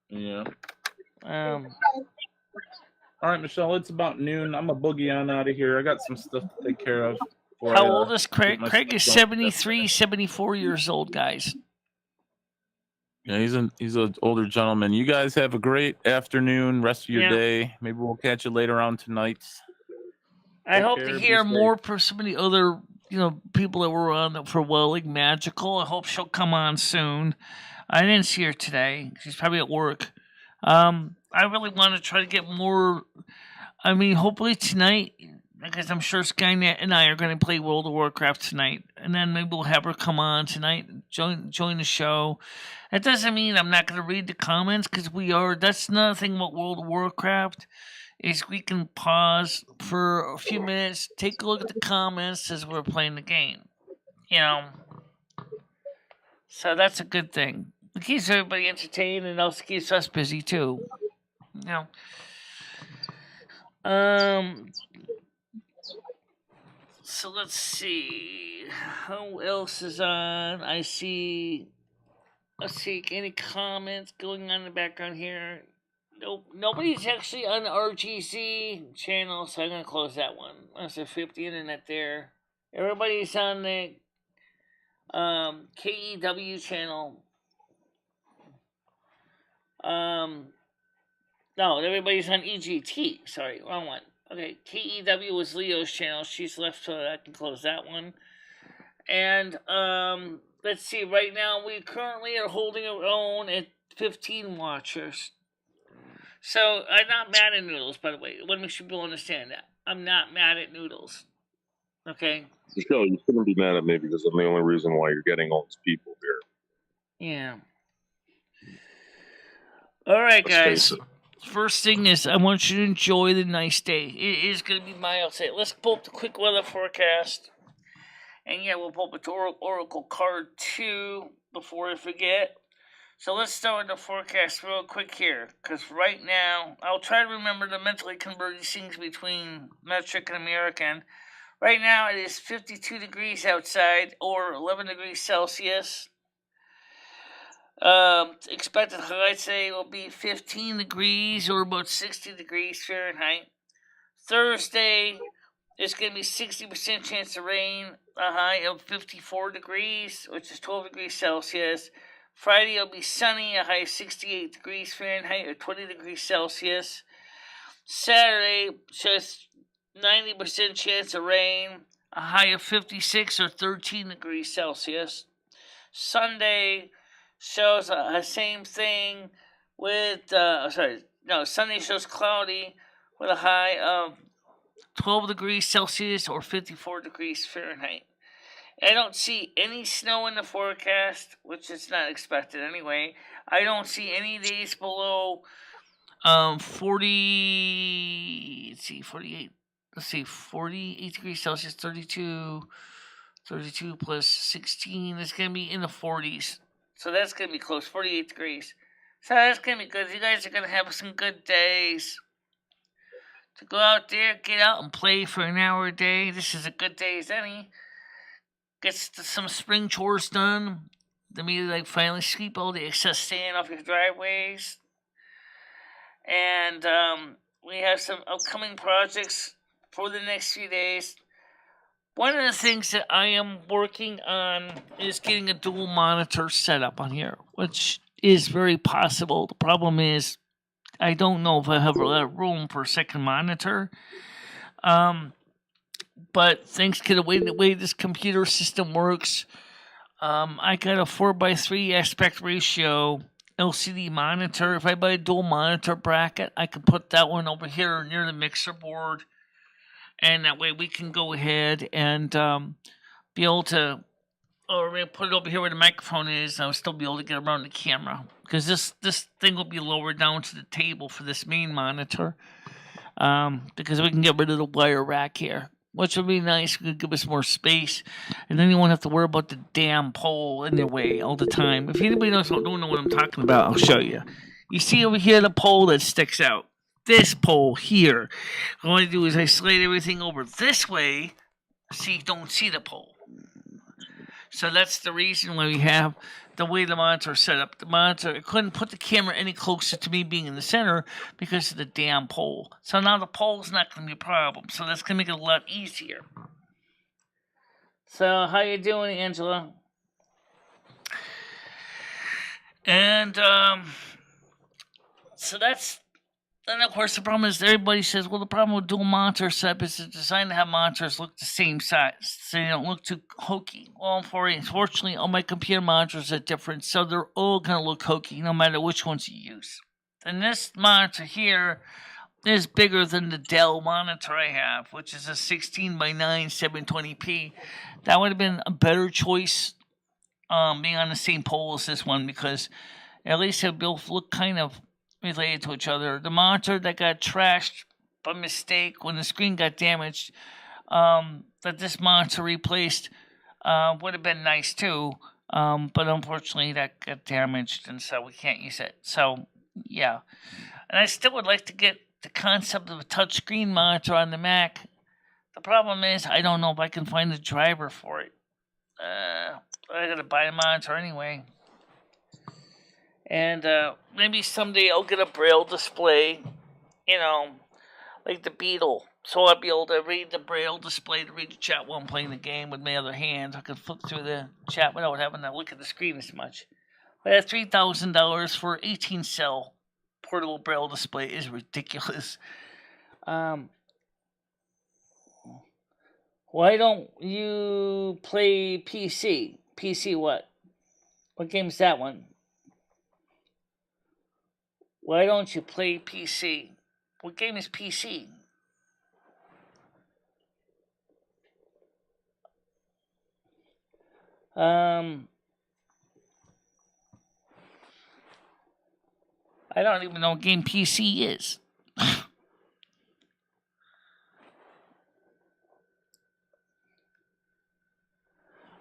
Yeah. Um, All right, Michelle, it's about noon. I'm a boogie on out of here. I got some stuff to take care of. before how I, old is Craig? get my Craig is stuff done. 73, 74 years old, guys. Yeah, he's an older gentleman. You guys have a great afternoon, rest of your Yeah. day. Maybe we'll catch you later on tonight. I Take hope care, to be hear safe. more from some of the other, people that were on for like Magical. I hope she'll come on soon. I didn't see her today. She's probably at work. I really want to try to get more. I mean, hopefully tonight, because I'm sure Skynet and I are going to play World of Warcraft tonight, and then maybe we'll have her come on tonight, join the show. That doesn't mean I'm not going to read the comments, because we are. That's another thing about World of Warcraft, is we can pause for a few minutes, take a look at the comments as we're playing the game. So that's a good thing. It keeps everybody entertained, and also keeps us busy too. So let's see. Who else is on? Let's see, any comments going on in the background here? Nope. Nobody's actually on the RGC channel, so I'm going to close that one. Unless there's 50 internet there. Everybody's on the KEW channel. No, everybody's on EGT. Sorry, wrong one. Okay, KEW was Leo's channel. She's left, so I can close that one. And let's see. Right now, we currently are holding our own at 15 watchers. So I'm not mad at Noodles, by the way. Let me make sure people understand that. I'm not mad at Noodles. Okay? Michelle, you shouldn't be mad at me because I'm the only reason why you're getting all these people here. Yeah. All right, Let's face guys. it. First thing is, I want you to enjoy the nice day. It is going to be mild today. Let's pull up the quick weather forecast. And yeah, we'll pull up the Oracle card too before I forget. So let's start with the forecast real quick here. Because right now, I'll try to remember to mentally convert these things between metric and American. Right now, it is 52 degrees outside, or 11 degrees Celsius. Expected high today will be 15 degrees, or about 60 degrees Fahrenheit. Thursday, it's going to be 60% chance of rain, a high of 54 degrees, which is 12 degrees Celsius. Friday, it'll be sunny, a high of 68 degrees Fahrenheit, or 20 degrees Celsius. Saturday, just 90% chance of rain, a high of 56 or 13 degrees Celsius. Sunday shows the same thing with, Sunday shows cloudy with a high of 12 degrees Celsius or 54 degrees Fahrenheit. I don't see any snow in the forecast, which is not expected anyway. I don't see any days below 48 degrees Celsius, 32 plus 16, it's going to be in the 40s. So that's going to be close, 48 degrees. So that's going to be good. You guys are going to have some good days. To go out there, get out and play for an hour a day. This is a good day as any. Get some spring chores done. Then maybe finally sweep all the excess sand off your driveways. And we have some upcoming projects for the next few days. One of the things that I am working on is getting a dual monitor set up on here, which is very possible. The problem is I don't know if I have a lot of room for a second monitor. But thanks to the way this computer system works, I got a 4:3 aspect ratio LCD monitor. If I buy a dual monitor bracket, I can put that one over here near the mixer board. And that way we can go ahead and be able to, or we'll put it over here where the microphone is, and I'll still be able to get around the camera. Because this thing will be lowered down to the table for this main monitor. Because we can get rid of the wire rack here, which would be nice. It could give us more space. And then you won't have to worry about the damn pole in the way all the time. If anybody don't know what I'm talking about, I'll show you. You see over here the pole that sticks out? This pole here. What I do is I slide everything over this way so you don't see the pole. So that's the reason why we have the way the monitor is set up. The monitor, I couldn't put the camera any closer to me being in the center because of the damn pole. So now the pole's not going to be a problem. So that's going to make it a lot easier. So how you doing, Angela? And so that's. Then, of course, the problem is everybody says, well, the problem with dual monitor setup is it's designed to have monitors look the same size so they don't look too hokey. Well, unfortunately, all my computer monitors are different, so they're all going to look hokey no matter which ones you use. And this monitor here is bigger than the Dell monitor I have, which is a 16:9 720p. That would have been a better choice being on the same pole as this one because at least they'll both look kind of related to each other. The monitor that got trashed by mistake when the screen got damaged, that this monitor replaced, would have been nice too. But unfortunately that got damaged and so we can't use it. So yeah. And I still would like to get the concept of a touchscreen monitor on the Mac. The problem is I don't know if I can find a driver for it. I gotta buy a monitor anyway. And maybe someday I'll get a Braille display, like the Beetle. So I'll be able to read the Braille display to read the chat while I'm playing the game with my other hand. I can flip through the chat without having to look at the screen as much. But at $3,000 for an 18-cell portable Braille display is ridiculous. Why don't you play PC? PC what? What game's that one? Why don't you play PC? What game is PC? I don't even know what game PC is.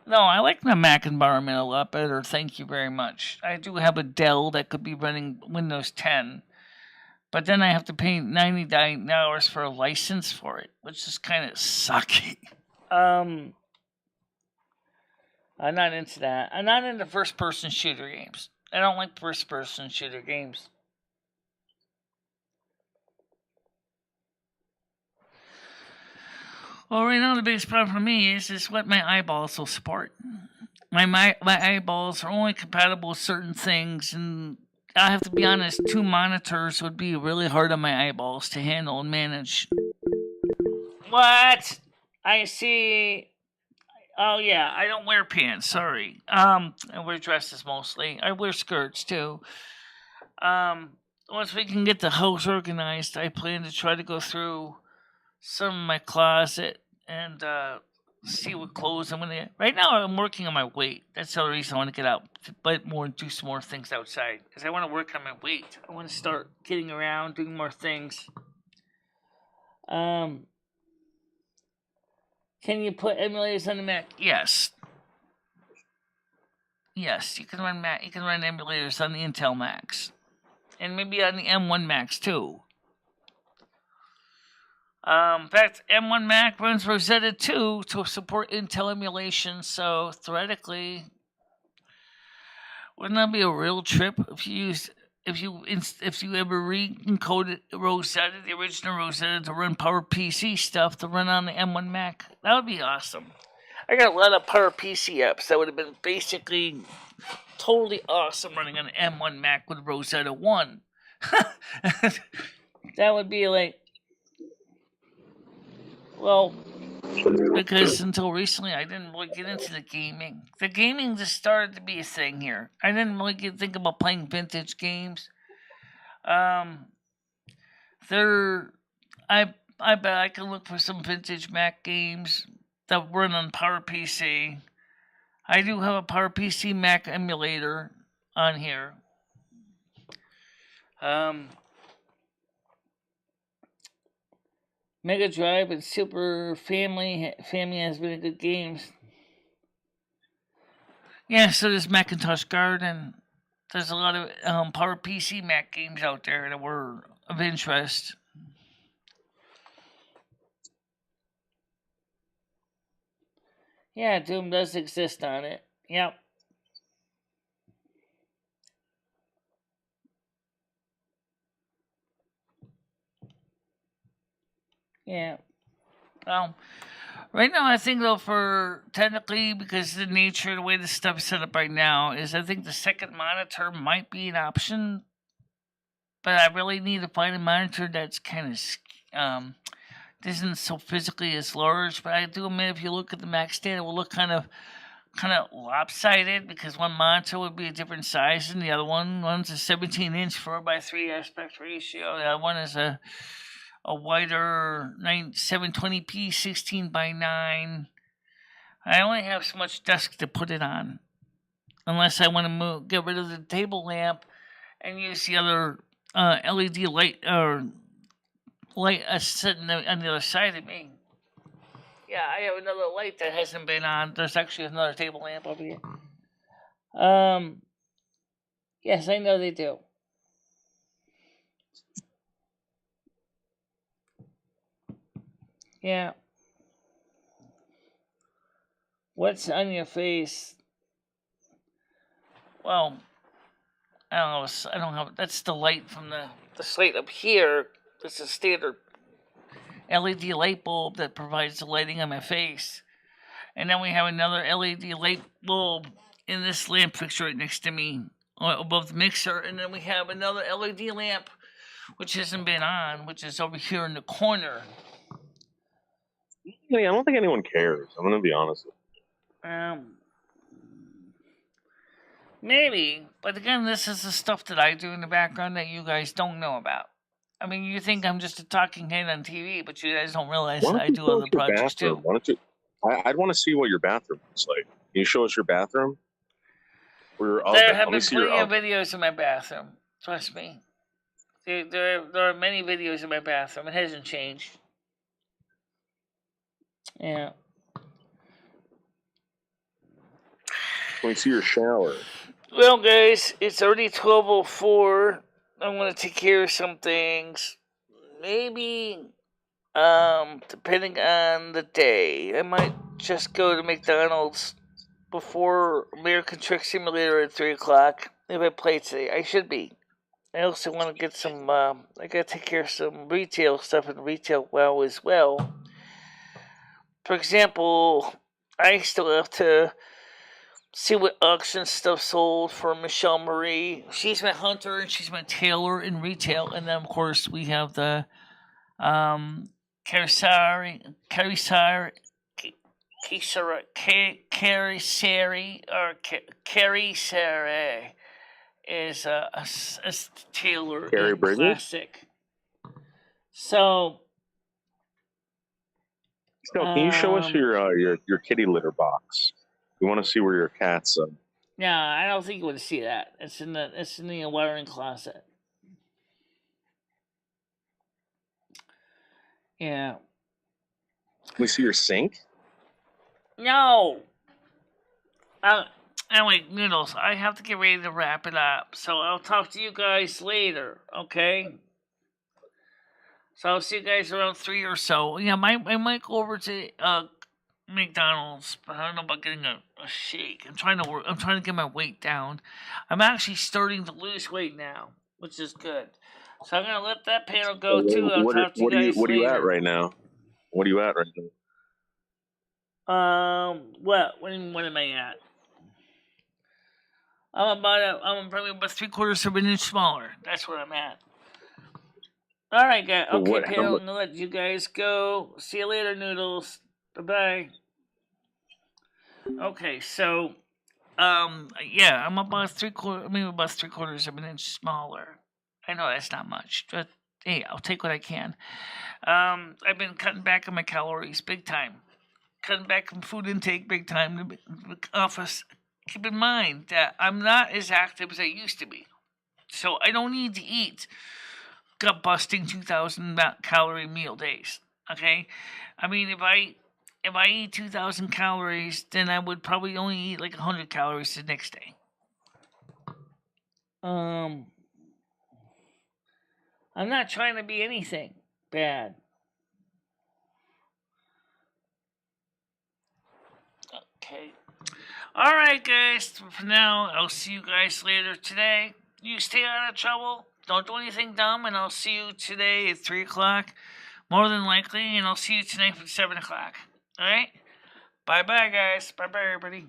No, I like the Mac environment a lot better. Thank you very much. I do have a Dell that could be running Windows 10, but then I have to pay $99 for a license for it, which is kind of sucky. I'm not into that. I'm not into first-person shooter games. I don't like first-person shooter games. Well, right now the biggest problem for me is what my eyeballs will support. My eyeballs are only compatible with certain things, and I have to be honest, 2 monitors would be really hard on my eyeballs to handle and manage. What? I see. Oh yeah, I don't wear pants. Sorry. I wear dresses mostly. I wear skirts too. Once we can get the house organized, I plan to try to go through some of my closet and see what clothes I'm gonna get. Right now, I'm working on my weight. That's the other reason I want to get out, but more and do some more things outside because I want to work on my weight. I want to start getting around, doing more things. Can you put emulators on the Mac? Yes. Yes, you can run Mac. You can run emulators on the Intel Macs, and maybe on the M1 Macs too. In fact, M1 Mac runs Rosetta 2 to support Intel emulation, so theoretically, wouldn't that be a real trip if you ever re-encoded Rosetta, the original Rosetta, to run PowerPC stuff to run on the M1 Mac? That would be awesome. I got a lot of PowerPC apps that would have been basically totally awesome running on an M1 Mac with Rosetta 1. That would be like, well, because until recently I didn't really get into the gaming. The gaming just started to be a thing here. I didn't really think about playing vintage games. I bet I can look for some vintage Mac games that run on PowerPC. I do have a PowerPC Mac emulator on here. Mega Drive and Super Family has really good games. Yeah, so there's Macintosh Garden. There's a lot of PowerPC Mac games out there that were of interest. Yeah, Doom does exist on it. Yep. Yeah. Well, right now I think though for technically because of the nature of the way the stuff's set up right now is I think the second monitor might be an option, but I really need to find a monitor that's kind of isn't so physically as large. But I do admit if you look at the Mac stand, it will look kind of lopsided because one monitor would be a different size than the other one. One's a 17-inch 4:3 aspect ratio. The other one is a wider 720p 16:9. I only have so much desk to put it on, unless I want to get rid of the table lamp and use the other LED light or light sitting on the other side of me. Yeah, I have another light that hasn't been on. There's actually another table lamp over here. Yes, I know they do. Yeah. What's on your face? Well, I don't know. I don't have. That's the light from the slate up here. It's a standard LED light bulb that provides the lighting on my face. And then we have another LED light bulb in this lamp fixture right next to me above the mixer. And then we have another LED lamp, which hasn't been on, which is over here in the corner. Yeah, I don't think anyone cares. I'm going to be honest with you. Maybe, but again, this is the stuff that I do in the background that you guys don't know about. I mean, you think I'm just a talking head on TV, but you guys don't realize Why that don't I you do show other us your projects bathroom? too. Why don't you? I'd want to see what your bathroom looks like. Can you show us your bathroom? Or your There oven? have Let me been see your plenty of oven. videos in my bathroom. Trust me. There are many videos in my bathroom. It hasn't changed. Yeah. Let me see your shower. Well, guys, it's already 12:04. I'm gonna take care of some things. Maybe, depending on the day, I might just go to McDonald's before American Truck Simulator at 3 o'clock. If I play today, I should be. I also want to get some, I gotta take care of some retail stuff in retail WoW as well. For example, I still have to see what auction stuff sold for Michelle Marie. She's my hunter and she's my tailor in retail. And then, of course, we have the Carisari is a tailor Carrie in Bridges? classic. So, So, can you show us your kitty litter box? We want to see where your cat's. no, I don't think you would see that. It's in the wiring closet. Yeah. We see your sink. No. Anyway, Noodles, I have to get ready to wrap it up. So I'll talk to you guys later, okay? So I'll see you guys around 3 or so. Yeah, I might go over to McDonald's, but I don't know about getting a shake. I'm trying to get my weight down. I'm actually starting to lose weight now, which is good. So I'm gonna let that panel go too. I'll talk to you guys What are you at later. right now? What are you at right now? What am I at? I'm probably about 3/4 of an inch smaller. That's where I'm at. All right, guys. Well, Okay, what? panel. I'm gonna let you guys go. See you later, Noodles. Bye bye. Okay, so yeah, I'm about about 3/4 of an inch smaller. I know that's not much, but hey, I'll take what I can. I've been cutting back on my calories big time. Cutting back on food intake big time. The office. Keep in mind that I'm not as active as I used to be. So I don't need to eat gut busting 2,000 calorie meal days. Okay? I mean, if I eat 2,000 calories, then I would probably only eat like 100 calories the next day. I'm not trying to be anything bad. Okay. All right, guys. For now, I'll see you guys later today. You stay out of trouble. Don't do anything dumb, and I'll see you today at 3 o'clock, more than likely, and I'll see you tonight at 7 o'clock. All right? Bye-bye, guys. Bye-bye, everybody.